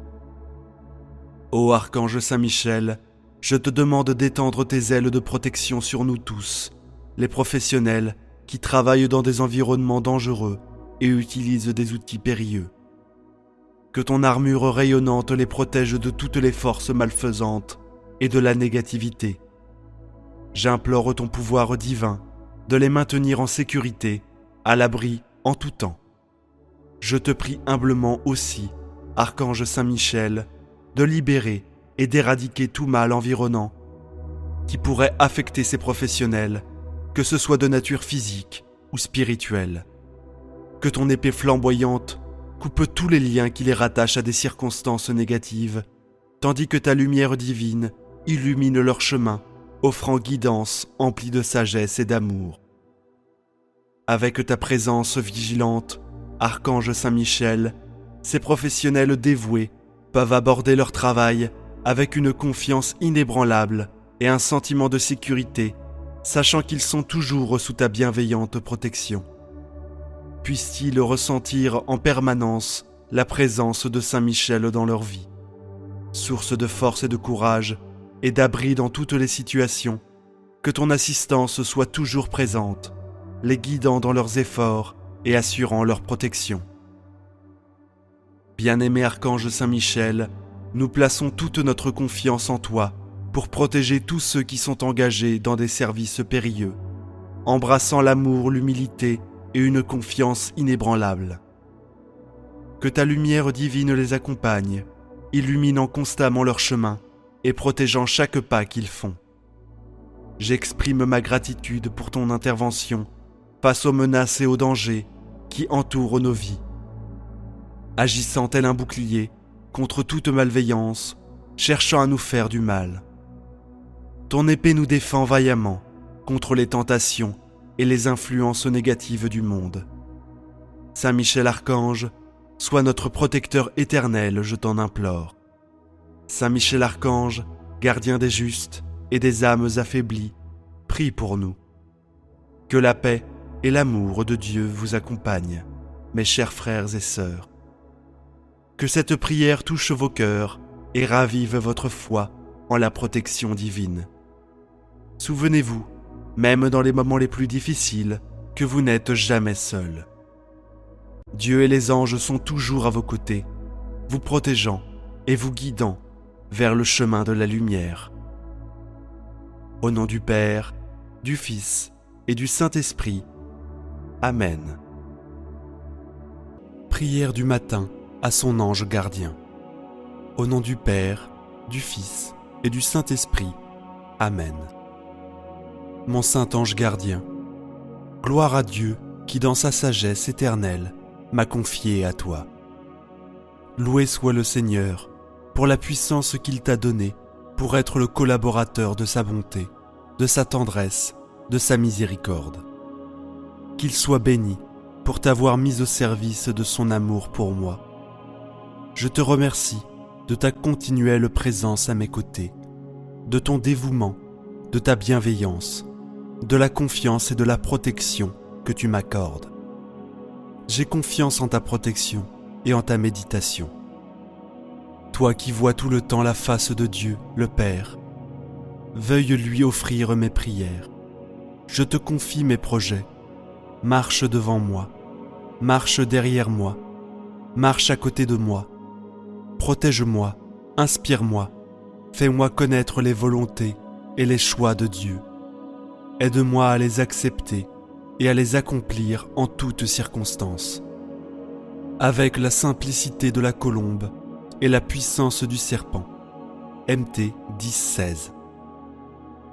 Speaker 1: Ô Archange Saint-Michel, je te demande d'étendre tes ailes de protection sur nous tous, les professionnels qui travaillent dans des environnements dangereux et utilisent des outils périlleux. Que ton armure rayonnante les protège de toutes les forces malfaisantes et de la négativité. J'implore ton pouvoir divin de les maintenir en sécurité, à l'abri en tout temps. Je te prie humblement aussi, Archange Saint-Michel, de libérer et d'éradiquer tout mal environnant qui pourrait affecter ces professionnels, que ce soit de nature physique ou spirituelle. Que ton épée flamboyante coupe tous les liens qui les rattachent à des circonstances négatives, tandis que ta lumière divine illumine leur chemin, offrant guidance emplie de sagesse et d'amour. Avec ta présence vigilante, Archange Saint-Michel, ces professionnels dévoués peuvent aborder leur travail avec une confiance inébranlable et un sentiment de sécurité, sachant qu'ils sont toujours sous ta bienveillante protection. Puissent-ils ressentir en permanence la présence de Saint-Michel dans leur vie, source de force et de courage et d'abri dans toutes les situations, que ton assistance soit toujours présente, les guidant dans leurs efforts et assurant leur protection. Bien-aimé Archange Saint-Michel, nous plaçons toute notre confiance en toi pour protéger tous ceux qui sont engagés dans des services périlleux, embrassant l'amour, l'humilité et une confiance inébranlable. Que ta lumière divine les accompagne, illuminant constamment leur chemin et protégeant chaque pas qu'ils font. J'exprime ma gratitude pour ton intervention face aux menaces et aux dangers qui entourent nos vies, agissant tel un bouclier contre toute malveillance, cherchant à nous faire du mal. Ton épée nous défend vaillamment contre les tentations et les influences négatives du monde. Saint Michel Archange, sois notre protecteur éternel, je t'en implore. Saint Michel Archange, gardien des justes et des âmes affaiblies, prie pour nous. Que la paix et l'amour de Dieu vous accompagnent, mes chers frères et sœurs. Que cette prière touche vos cœurs et ravive votre foi en la protection divine. Souvenez-vous, même dans les moments les plus difficiles, que vous n'êtes jamais seul. Dieu et les anges sont toujours à vos côtés, vous protégeant et vous guidant vers le chemin de la lumière. Au nom du Père, du Fils et du Saint-Esprit. Amen. Prière du matin à son ange gardien. Au nom du Père, du Fils et du Saint-Esprit. Amen. Mon saint ange gardien, gloire à Dieu qui dans sa sagesse éternelle m'a confié à toi. Loué soit le Seigneur pour la puissance qu'il t'a donnée pour être le collaborateur de sa bonté, de sa tendresse, de sa miséricorde. Qu'il soit béni pour t'avoir mis au service de son amour pour moi. Je te remercie de ta continuelle présence à mes côtés, de ton dévouement, de ta bienveillance, de la confiance et de la protection que tu m'accordes. J'ai confiance en ta protection et en ta méditation. Toi qui vois tout le temps la face de Dieu, le Père, veuille lui offrir mes prières. Je te confie mes projets. Marche devant moi, marche derrière moi, marche à côté de moi. Protège-moi, inspire-moi, fais-moi connaître les volontés et les choix de Dieu. Aide-moi à les accepter et à les accomplir en toutes circonstances. Avec la simplicité de la colombe et la puissance du serpent. MT 10-16.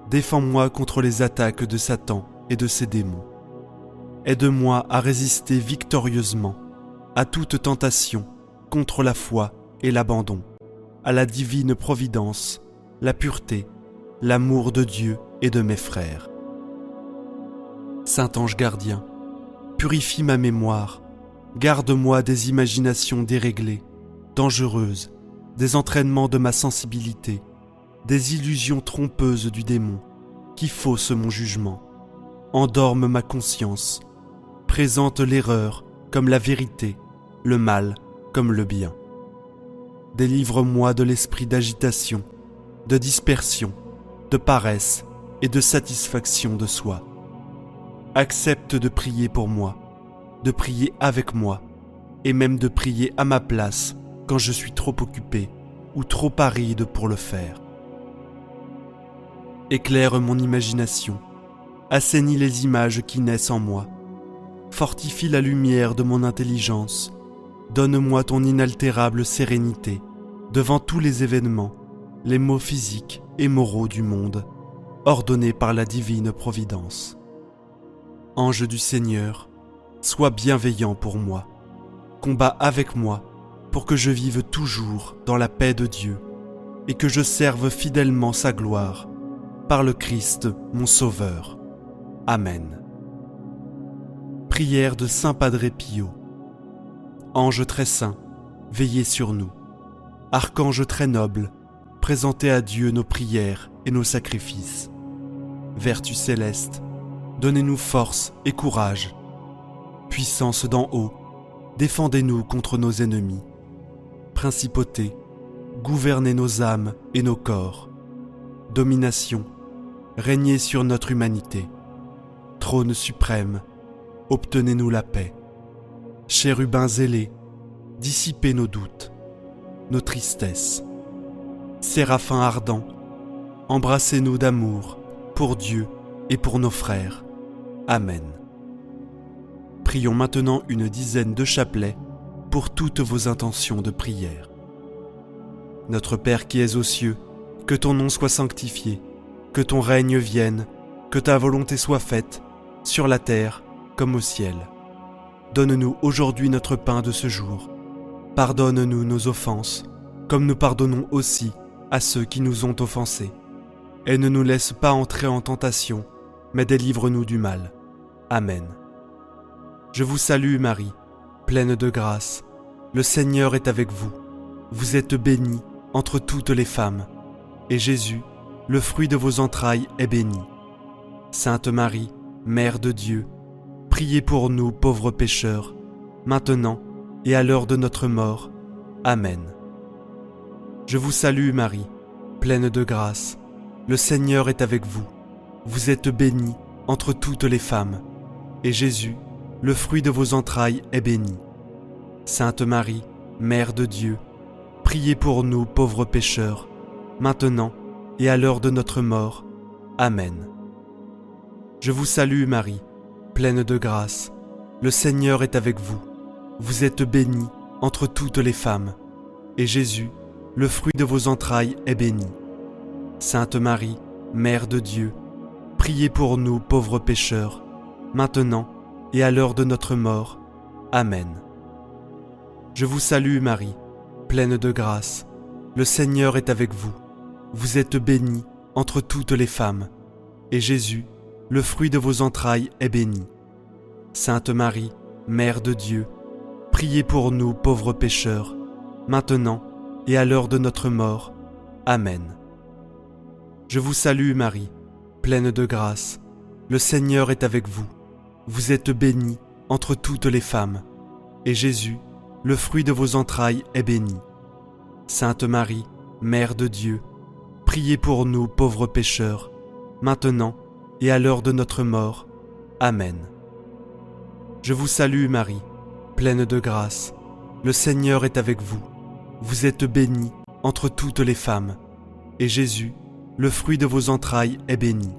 Speaker 1: Défends-moi contre les attaques de Satan et de ses démons. Aide-moi à résister victorieusement à toute tentation contre la foi et l'abandon, à la divine providence, la pureté, l'amour de Dieu et de mes frères. Saint ange gardien, purifie ma mémoire, Garde-moi des imaginations déréglées, dangereuses, des entraînements de ma sensibilité, des illusions trompeuses du démon qui faussent mon jugement, endorment ma conscience, présentent l'erreur comme la vérité, le mal comme le bien. Délivre-moi de l'esprit d'agitation, de dispersion, de paresse et de satisfaction de soi. Accepte de prier pour moi, de prier avec moi, et même de prier à ma place quand je suis trop occupé ou trop aride pour le faire. Éclaire mon imagination, assainis les images qui naissent en moi, fortifie la lumière de mon intelligence, donne-moi ton inaltérable sérénité devant tous les événements, les maux physiques et moraux du monde, ordonnés par la divine providence. Ange du Seigneur, sois bienveillant pour moi, combat avec moi pour que je vive toujours dans la paix de Dieu et que je serve fidèlement sa gloire, par le Christ mon Sauveur. Amen. Prière de Saint Padre Pio. Ange très saint, veillez sur nous. Archange très noble, présentez à Dieu nos prières et nos sacrifices. Vertu céleste, donnez-nous force et courage. Puissance d'en haut, défendez-nous contre nos ennemis. Principauté, gouvernez nos âmes et nos corps. Domination, régnez sur notre humanité. Trône suprême, obtenez-nous la paix. Chérubins zélés, dissipez nos doutes, nos tristesses. Séraphins ardents, embrassez-nous d'amour pour Dieu et pour nos frères. Amen. Prions maintenant une dizaine de chapelets pour toutes vos intentions de prière. Notre Père qui es aux cieux, que ton nom soit sanctifié, que ton règne vienne, que ta volonté soit faite, sur la terre comme au ciel. Donne-nous aujourd'hui notre pain de ce jour. Pardonne-nous nos offenses, comme nous pardonnons aussi à ceux qui nous ont offensés. Et ne nous laisse pas entrer en tentation, mais délivre-nous du mal. Amen. Je vous salue Marie, pleine de grâce. Le Seigneur est avec vous. Vous êtes bénie entre toutes les femmes, et Jésus, le fruit de vos entrailles, est béni. Sainte Marie, Mère de Dieu, priez pour nous pauvres pécheurs, maintenant et à l'heure de notre mort. Amen. Je vous salue Marie, pleine de grâce. Le Seigneur est avec vous. Vous êtes bénie entre toutes les femmes, et Jésus, le fruit de vos entrailles, est béni. Sainte Marie, Mère de Dieu, priez pour nous pauvres pécheurs, maintenant et à l'heure de notre mort. Amen. Je vous salue Marie, pleine de grâce. Le Seigneur est avec vous. Vous êtes bénie entre toutes les femmes, et Jésus, le fruit de vos entrailles, est béni. Sainte Marie, Mère de Dieu, priez pour nous pauvres pécheurs, maintenant et à l'heure de notre mort. Amen. Je vous salue Marie, pleine de grâce. Le Seigneur est avec vous. Vous êtes bénie entre toutes les femmes, et Jésus, le fruit de vos entrailles, est béni. Sainte Marie, Mère de Dieu, priez pour nous pauvres pécheurs, maintenant et à l'heure de notre mort. Amen. Je vous salue Marie, pleine de grâce. Le Seigneur est avec vous. Vous êtes bénie entre toutes les femmes, et Jésus, le fruit de vos entrailles, est béni. Sainte Marie, Mère de Dieu, priez pour nous pauvres pécheurs, maintenant et à l'heure de notre mort. Amen. Je vous salue Marie, pleine de grâce. Le Seigneur est avec vous. Vous êtes bénie entre toutes les femmes, et Jésus, le fruit de vos entrailles, est béni.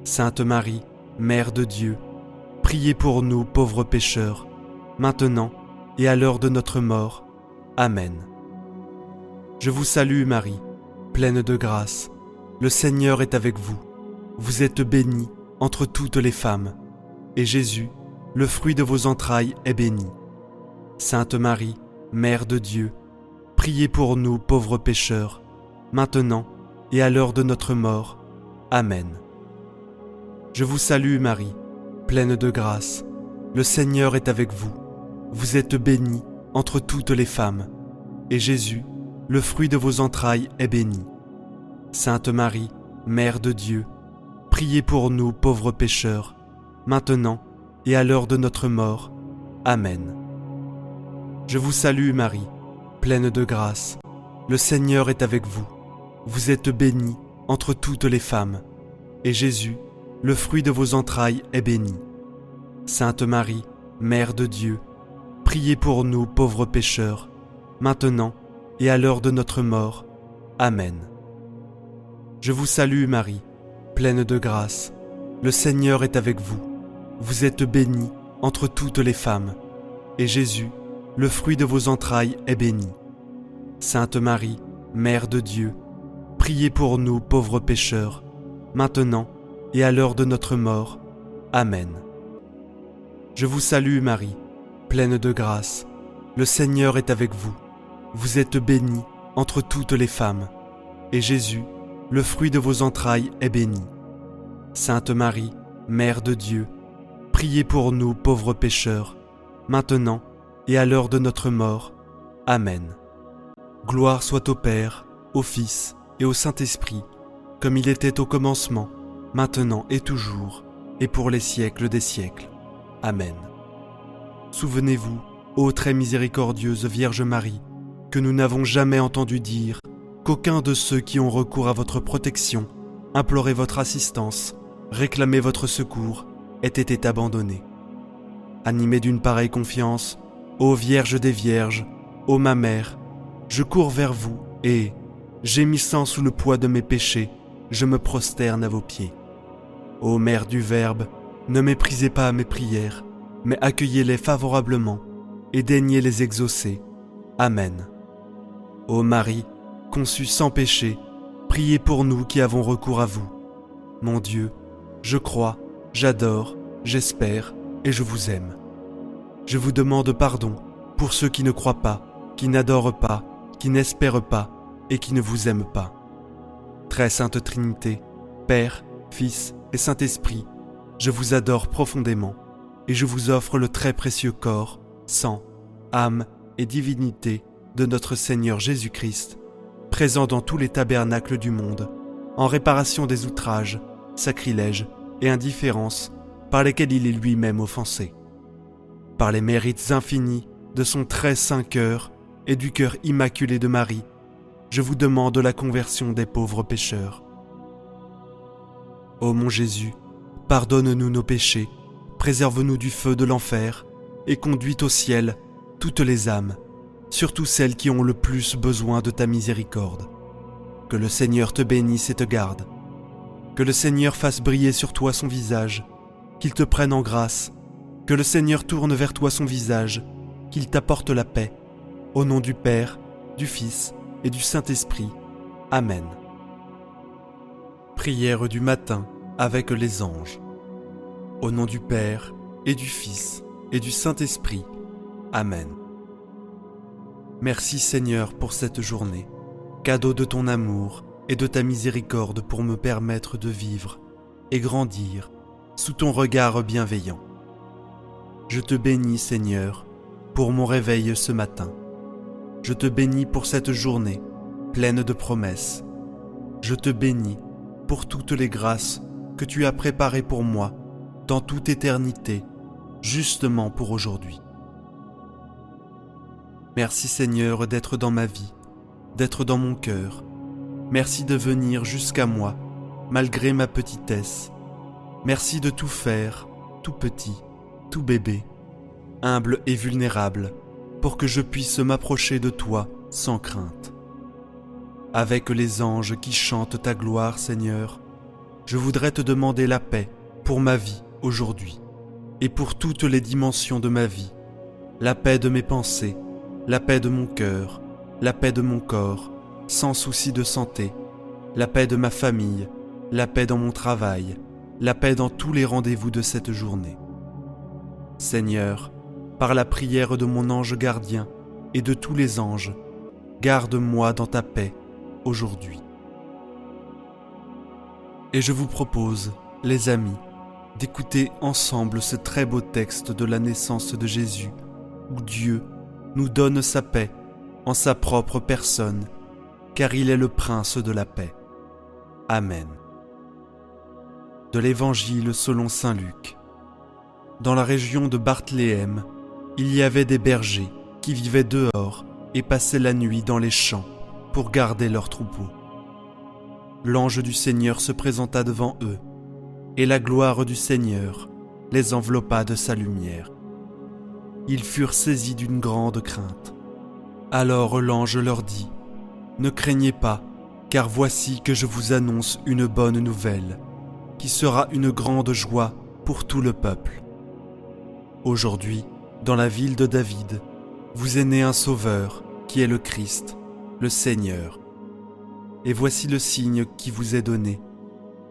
Speaker 1: Sainte Marie, Mère de Dieu, priez pour nous pauvres pécheurs, maintenant et à l'heure de notre mort. Amen. Je vous salue Marie, pleine de grâce. Le Seigneur est avec vous. Vous êtes bénie entre toutes les femmes, et Jésus, le fruit de vos entrailles, est béni. Sainte Marie, Mère de Dieu, priez pour nous pauvres pécheurs, maintenant et à l'heure de notre mort. Amen. Je vous salue Marie, pleine de grâce. Le Seigneur est avec vous. vous êtes bénie entre toutes les femmes, et Jésus, le fruit de vos entrailles, est béni. Sainte Marie, Mère de Dieu, priez pour nous pauvres pécheurs, maintenant et à l'heure de notre mort. Amen. Je vous salue Marie, pleine de grâce. Le Seigneur est avec vous. Vous êtes bénie entre toutes les femmes, et Jésus, le fruit de vos entrailles, est béni. Sainte Marie, Mère de Dieu, priez pour nous pauvres pécheurs, maintenant et à l'heure de notre mort. Amen. Je vous salue Marie, pleine de grâce. Le Seigneur est avec vous. Vous êtes bénie entre toutes les femmes, et Jésus, le fruit de vos entrailles, est béni. Sainte Marie, Mère de Dieu, priez pour nous pauvres pécheurs, maintenant et à l'heure de notre mort. Amen. Je vous salue Marie, pleine de grâce. Le Seigneur est avec vous. Vous êtes bénie entre toutes les femmes, et Jésus, le fruit de vos entrailles, est béni. Sainte Marie, Mère de Dieu, priez pour nous pauvres pécheurs, maintenant et à l'heure de notre mort. Amen. Gloire soit au Père, au Fils et au Saint-Esprit, comme il était au commencement, maintenant et toujours, et pour les siècles des siècles. Amen. Souvenez-vous, ô très miséricordieuse Vierge Marie, que nous n'avons jamais entendu dire qu'aucun de ceux qui ont recours à votre protection, imploré votre assistance, réclamé votre secours, ait été abandonné. Animé d'une pareille confiance, ô Vierge des Vierges, ô ma mère, je cours vers vous et, gémissant sous le poids de mes péchés, je me prosterne à vos pieds. Ô Mère du Verbe, ne méprisez pas mes prières, mais accueillez-les favorablement et daignez les exaucer. Amen. Ô Marie, conçue sans péché, priez pour nous qui avons recours à vous. Mon Dieu, je crois, j'adore, j'espère et je vous aime. Je vous demande pardon pour ceux qui ne croient pas, qui n'adorent pas, qui n'espèrent pas et qui ne vous aiment pas. Très sainte Trinité, Père, Fils et Saint-Esprit, je vous adore profondément et je vous offre le très précieux corps, sang, âme et divinité de notre Seigneur Jésus-Christ, présent dans tous les tabernacles du monde, en réparation des outrages, sacrilèges et indifférences par lesquels il est lui-même offensé. Par les mérites infinis de son très saint cœur et du cœur immaculé de Marie, je vous demande la conversion des pauvres pécheurs. Ô mon Jésus, pardonne-nous nos péchés, préserve-nous du feu de l'enfer et conduis au ciel toutes les âmes, surtout celles qui ont le plus besoin de ta miséricorde. Que le Seigneur te bénisse et te garde. Que le Seigneur fasse briller sur toi son visage, qu'il te prenne en grâce. Que le Seigneur tourne vers toi son visage, qu'il t'apporte la paix. Au nom du Père, du Fils et du Saint-Esprit. Amen. Prière du matin avec les anges. Au nom du Père et du Fils et du Saint-Esprit. Amen. Merci Seigneur pour cette journée, cadeau de ton amour et de ta miséricorde pour me permettre de vivre et grandir sous ton regard bienveillant. Je te bénis Seigneur pour mon réveil ce matin. Je te bénis pour cette journée pleine de promesses. Je te bénis pour toutes les grâces que tu as préparées pour moi dans toute éternité, justement pour aujourd'hui. Merci Seigneur d'être dans ma vie, d'être dans mon cœur. Merci de venir jusqu'à moi, malgré ma petitesse. Merci de tout faire, tout petit, tout bébé, humble et vulnérable, pour que je puisse m'approcher de toi sans crainte. Avec les anges qui chantent ta gloire, Seigneur, je voudrais te demander la paix pour ma vie aujourd'hui et pour toutes les dimensions de ma vie, la paix de mes pensées, la paix de mon cœur, la paix de mon corps, sans souci de santé, la paix de ma famille, la paix dans mon travail, la paix dans tous les rendez-vous de cette journée. Seigneur, par la prière de mon ange gardien et de tous les anges, garde-moi dans ta paix aujourd'hui. Et je vous propose, les amis, d'écouter ensemble ce très beau texte de la naissance de Jésus où Dieu nous donne sa paix en sa propre personne, car il est le prince de la paix. Amen. De l'Évangile selon saint Luc. Dans la région de Bethléem, il y avait des bergers qui vivaient dehors et passaient la nuit dans les champs pour garder leurs troupeaux. L'ange du Seigneur se présenta devant eux, et la gloire du Seigneur les enveloppa de sa lumière. Ils furent saisis d'une grande crainte. Alors l'ange leur dit : « Ne craignez pas, car voici que je vous annonce une bonne nouvelle, qui sera une grande joie pour tout le peuple. Aujourd'hui, dans la ville de David, vous est né un Sauveur, qui est le Christ, le Seigneur. Et voici le signe qui vous est donné.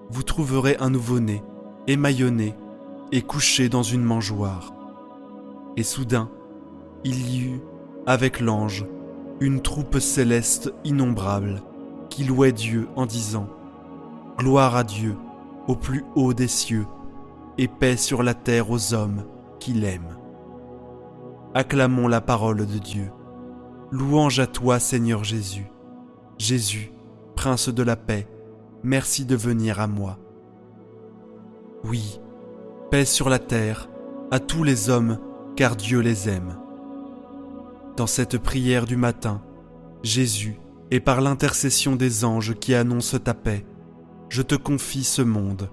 Speaker 1: Vous trouverez un nouveau-né, émaillonné et couché dans une mangeoire. » Et soudain, il y eut, avec l'ange, une troupe céleste innombrable, qui louait Dieu en disant : « Gloire à Dieu, au plus haut des cieux, et paix sur la terre aux hommes qui l'aiment. » Acclamons la parole de Dieu. Louange à toi, Seigneur Jésus. Jésus, Prince de la paix, merci de venir à moi. Oui, paix sur la terre, à tous les hommes, car Dieu les aime. Dans cette prière du matin, Jésus, et par l'intercession des anges qui annoncent ta paix, je te confie ce monde,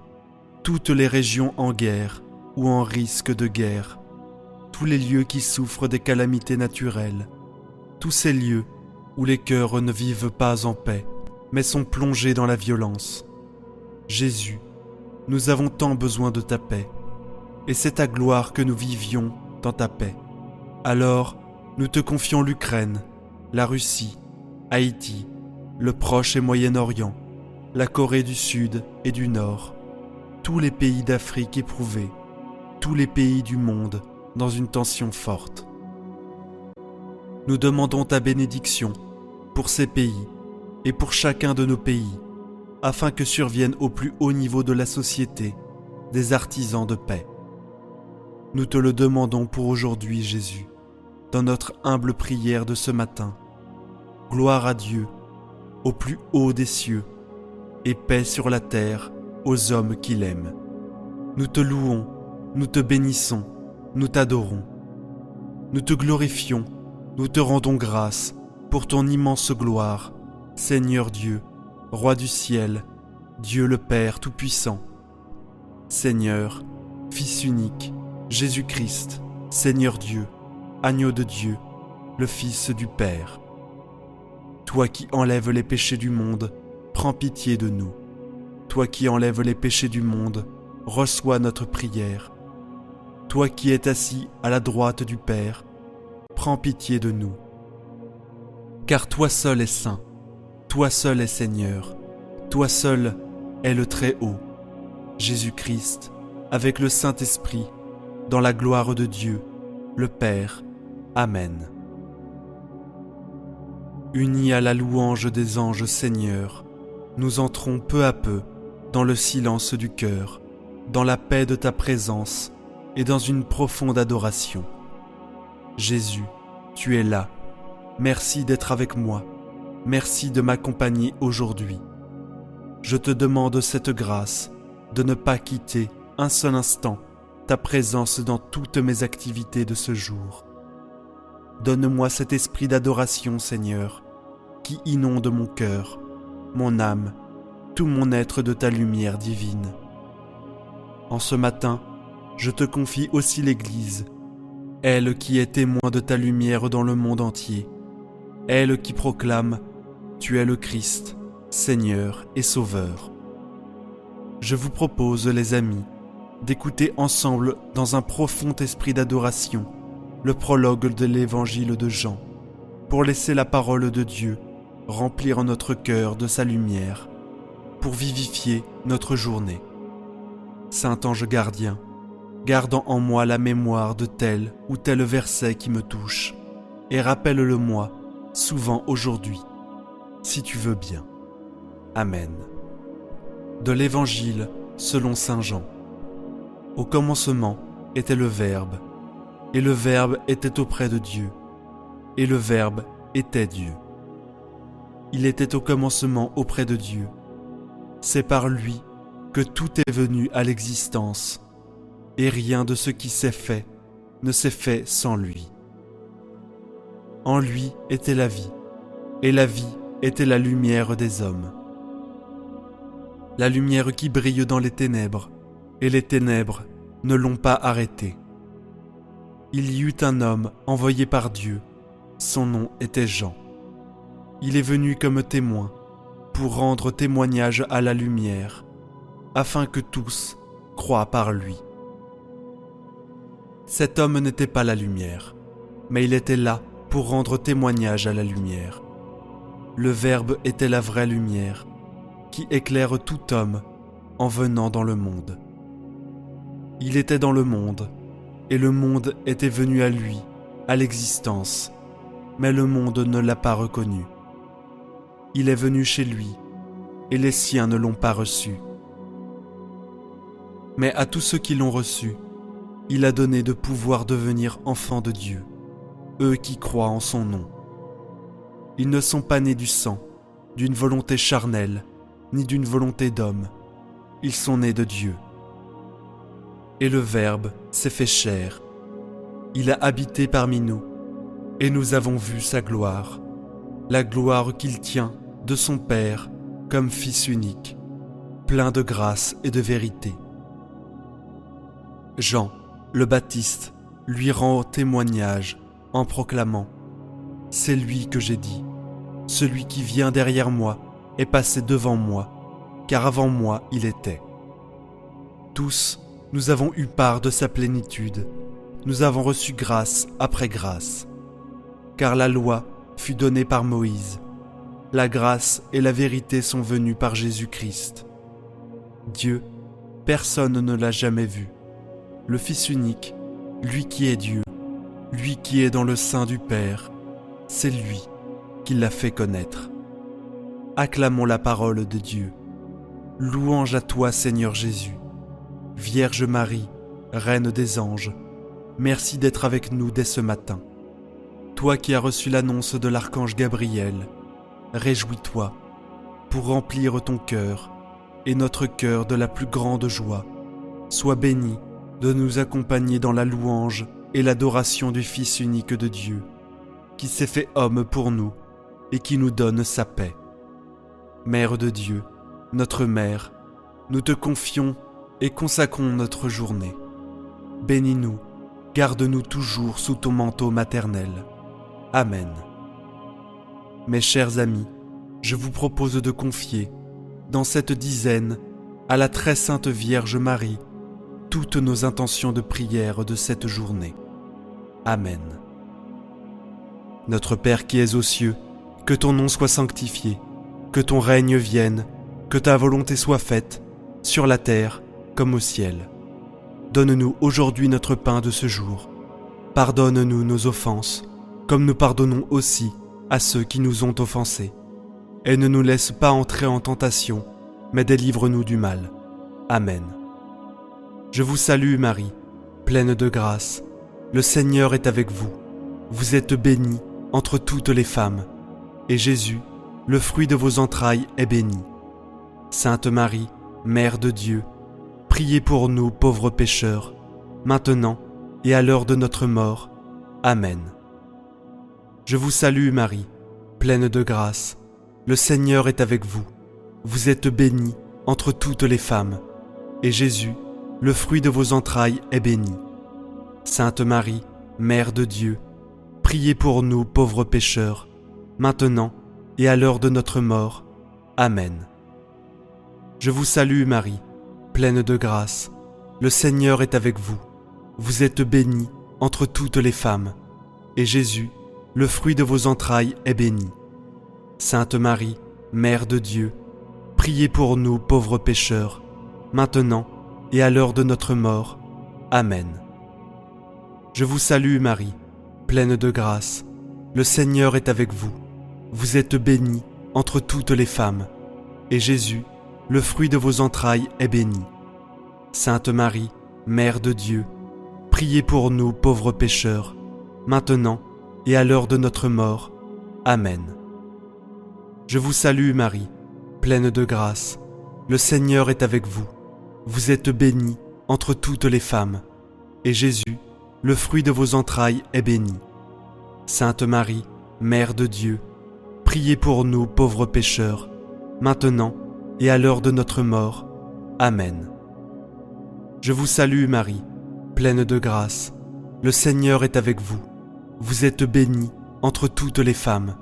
Speaker 1: toutes les régions en guerre ou en risque de guerre, tous les lieux qui souffrent des calamités naturelles, tous ces lieux où les cœurs ne vivent pas en paix, mais sont plongés dans la violence. Jésus, nous avons tant besoin de ta paix, et c'est ta gloire que nous vivions dans ta paix. Alors, nous te confions l'Ukraine, la Russie, Haïti, le Proche et Moyen-Orient, la Corée du Sud et du Nord, tous les pays d'Afrique éprouvés, tous les pays du monde dans une tension forte. Nous demandons ta bénédiction pour ces pays et pour chacun de nos pays, afin que surviennent au plus haut niveau de la société des artisans de paix. Nous te le demandons pour aujourd'hui, Jésus, dans notre humble prière de ce matin. Gloire à Dieu, au plus haut des cieux, et paix sur la terre aux hommes qui l'aiment. Nous te louons, nous te bénissons, nous t'adorons. Nous te glorifions, nous te rendons grâce pour ton immense gloire, Seigneur Dieu, Roi du ciel, Dieu le Père Tout-Puissant. Seigneur, Fils unique, Jésus-Christ, Seigneur Dieu, Agneau de Dieu, le Fils du Père. Toi qui enlèves les péchés du monde, prends pitié de nous. Toi qui enlèves les péchés du monde, reçois notre prière. Toi qui es assis à la droite du Père, prends pitié de nous. Car toi seul es saint, toi seul es Seigneur, toi seul est le Très-Haut, Jésus-Christ, avec le Saint-Esprit, dans la gloire de Dieu, le Père. Amen. Unis à la louange des anges Seigneur, nous entrons peu à peu dans le silence du cœur, dans la paix de ta présence et dans une profonde adoration. Jésus, tu es là. Merci d'être avec moi. Merci de m'accompagner aujourd'hui. Je te demande cette grâce de ne pas quitter un seul instant ta présence dans toutes mes activités de ce jour. Donne-moi cet esprit d'adoration, Seigneur, qui inonde mon cœur, mon âme, tout mon être de ta lumière divine. En ce matin, je te confie aussi l'Église, elle qui est témoin de ta lumière dans le monde entier, elle qui proclame « Tu es le Christ, Seigneur et Sauveur ». Je vous propose, les amis, d'écouter ensemble dans un profond esprit d'adoration le prologue de l'Évangile de Jean, pour laisser la parole de Dieu remplir notre cœur de sa lumière, pour vivifier notre journée. Saint ange gardien, gardant en moi la mémoire de tel ou tel verset qui me touche, et rappelle-le-moi souvent aujourd'hui, si tu veux bien. Amen. De l'Évangile selon saint Jean. Au commencement était le Verbe, et le Verbe était auprès de Dieu, et le Verbe était Dieu. Il était au commencement auprès de Dieu. C'est par lui que tout est venu à l'existence, et rien de ce qui s'est fait ne s'est fait sans lui. En lui était la vie, et la vie était la lumière des hommes. La lumière qui brille dans les ténèbres, et les ténèbres ne l'ont pas arrêtée. Il y eut un homme envoyé par Dieu, son nom était Jean. Il est venu comme témoin, pour rendre témoignage à la lumière, afin que tous croient par lui. Cet homme n'était pas la lumière, mais il était là pour rendre témoignage à la lumière. Le Verbe était la vraie lumière, qui éclaire tout homme en venant dans le monde. Il était dans le monde, et le monde était venu à lui, à l'existence, mais le monde ne l'a pas reconnu. Il est venu chez lui, et les siens ne l'ont pas reçu. Mais à tous ceux qui l'ont reçu, il a donné de pouvoir devenir enfants de Dieu, eux qui croient en son nom. Ils ne sont pas nés du sang, d'une volonté charnelle, ni d'une volonté d'homme. Ils sont nés de Dieu. Et le Verbe s'est fait chair. Il a habité parmi nous, et nous avons vu sa gloire, la gloire qu'il tient de son Père comme Fils unique, plein de grâce et de vérité. Jean, le Baptiste, lui rend témoignage en proclamant « C'est lui que j'ai dit, celui qui vient derrière moi est passé devant moi, car avant moi il était. » Tous, nous avons eu part de sa plénitude, nous avons reçu grâce après grâce. Car la loi fut donnée par Moïse, la grâce et la vérité sont venues par Jésus-Christ. Dieu, personne ne l'a jamais vu. Le Fils unique, lui qui est Dieu, lui qui est dans le sein du Père, c'est lui qui l'a fait connaître. Acclamons la parole de Dieu. Louange à toi, Seigneur Jésus. Vierge Marie, Reine des anges, merci d'être avec nous dès ce matin. Toi qui as reçu l'annonce de l'archange Gabriel, réjouis-toi pour remplir ton cœur et notre cœur de la plus grande joie. Sois béni de nous accompagner dans la louange et l'adoration du Fils unique de Dieu, qui s'est fait homme pour nous et qui nous donne sa paix. Mère de Dieu, notre Mère, nous te confions et consacrons notre journée. Bénis-nous, garde-nous toujours sous ton manteau maternel. Amen. Mes chers amis, je vous propose de confier, dans cette dizaine, à la très sainte Vierge Marie, toutes nos intentions de prière de cette journée. Amen. Notre Père qui es aux cieux, que ton nom soit sanctifié, que ton règne vienne, que ta volonté soit faite, sur la terre comme au ciel. Donne-nous aujourd'hui notre pain de ce jour. Pardonne-nous nos offenses, comme nous pardonnons aussi à ceux qui nous ont offensés. Et ne nous laisse pas entrer en tentation, mais délivre-nous du mal. Amen. Je vous salue Marie, pleine de grâce. Le Seigneur est avec vous. Vous êtes bénie entre toutes les femmes, et Jésus, le fruit de vos entrailles, est béni. Sainte Marie, Mère de Dieu, priez pour nous pauvres pécheurs, maintenant et à l'heure de notre mort. Amen. Je vous salue Marie, pleine de grâce. Le Seigneur est avec vous. Vous êtes bénie entre toutes les femmes, et Jésus, le fruit de vos entrailles, est béni. Sainte Marie, Mère de Dieu, priez pour nous pauvres pécheurs, maintenant et à l'heure de notre mort. Amen. Je vous salue Marie, pleine de grâce. Le Seigneur est avec vous. Vous êtes bénie entre toutes les femmes, et Jésus, le fruit de vos entrailles, est béni. Sainte Marie, Mère de Dieu, priez pour nous pauvres pécheurs, maintenant et à l'heure de notre mort. Amen. Je vous salue Marie, pleine de grâce. Le Seigneur est avec vous. Vous êtes bénie entre toutes les femmes, et Jésus, le fruit de vos entrailles, est béni. Sainte Marie, Mère de Dieu, priez pour nous pauvres pécheurs, maintenant et à l'heure de notre mort. Amen. Je vous salue Marie, pleine de grâce. Le Seigneur est avec vous. Vous êtes bénie entre toutes les femmes, et Jésus, le fruit de vos entrailles, est béni. Sainte Marie, Mère de Dieu, priez pour nous pauvres pécheurs, maintenant et à l'heure de notre mort. Amen. Je vous salue Marie, pleine de grâce. Le Seigneur est avec vous. Vous êtes bénie entre toutes les femmes,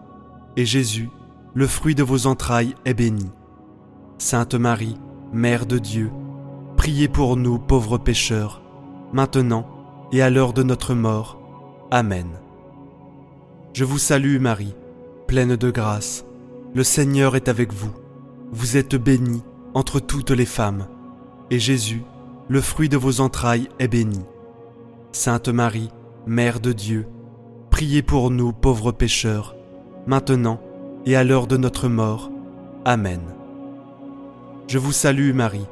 Speaker 1: et Jésus, le fruit de vos entrailles, est béni. Sainte Marie, Mère de Dieu, priez pour nous pauvres pécheurs, maintenant et à l'heure de notre mort. Amen. Je vous salue Marie, pleine de grâce. Le Seigneur est avec vous. Vous êtes bénie entre toutes les femmes, et Jésus, le fruit de vos entrailles, est béni. Sainte Marie, Mère de Dieu, priez pour nous pauvres pécheurs, maintenant et à l'heure de notre mort. Amen. Je vous salue Marie,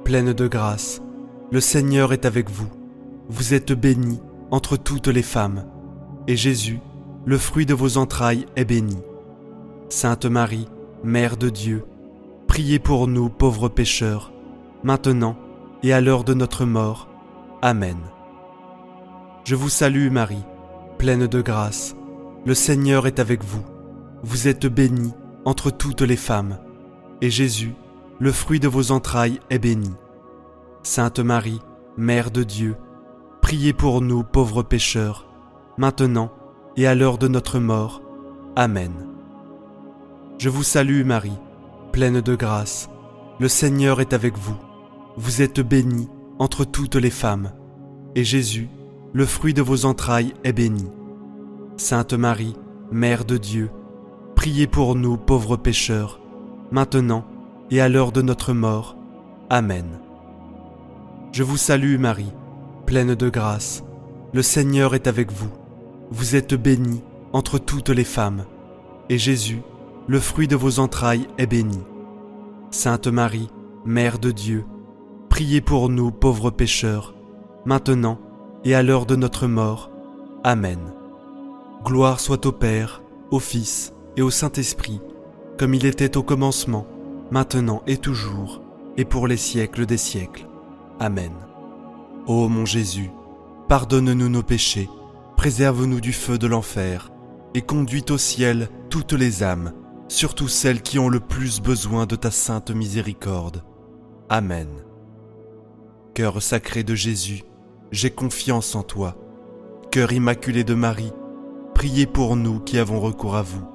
Speaker 1: pleine de grâce. Le Seigneur est avec vous. Vous êtes bénie entre toutes les femmes, et Jésus, le fruit de vos entrailles, est béni. Sainte Marie, Mère de Dieu, priez pour nous pauvres pécheurs, maintenant et à l'heure de notre mort. Amen. Je vous salue Marie, pleine de grâce. Le Seigneur est avec vous. Vous êtes bénie entre toutes les femmes, et Jésus, le fruit de vos entrailles, est béni. Sainte Marie, Mère de Dieu, priez pour nous pauvres pécheurs, maintenant et à l'heure de notre mort. Amen. Je vous salue Marie, pleine de grâce. Le Seigneur est avec vous. Vous êtes bénie entre toutes les femmes, et Jésus, le fruit de vos entrailles, est béni. Sainte Marie, Mère de Dieu, priez pour nous pauvres pécheurs, maintenant et à l'heure de notre mort. Amen. Je vous salue Marie, pleine de grâce. Le Seigneur est avec vous. Vous êtes bénie entre toutes les femmes, et Jésus, le fruit de vos entrailles, est béni. Sainte Marie, Mère de Dieu, priez pour nous pauvres pécheurs, maintenant et à l'heure de notre mort. Amen. Gloire soit au Père, au Fils et au Saint-Esprit, comme il était au commencement, maintenant et toujours, et pour les siècles des siècles. Amen. Ô mon Jésus, pardonne-nous nos péchés, préserve-nous du feu de l'enfer, et conduis au ciel toutes les âmes, surtout celles qui ont le plus besoin de ta sainte miséricorde. Amen. Cœur sacré de Jésus, j'ai confiance en toi. Cœur immaculé de Marie, priez pour nous qui avons recours à vous.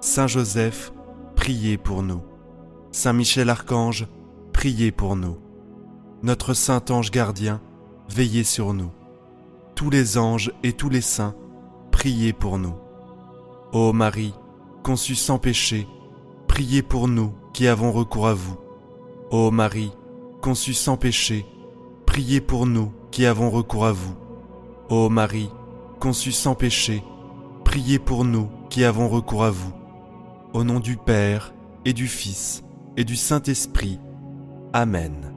Speaker 1: Saint Joseph, priez pour nous. Saint Michel Archange, priez pour nous. Notre saint ange gardien, veillez sur nous. Tous les anges et tous les saints, priez pour nous. Ô Marie, conçue sans péché, priez pour nous qui avons recours à vous. Ô Marie, conçue sans péché, priez pour nous qui avons recours à vous. Ô Marie, conçue sans péché, priez pour nous qui avons recours à vous. Au nom du Père, et du Fils, et du Saint-Esprit. Amen.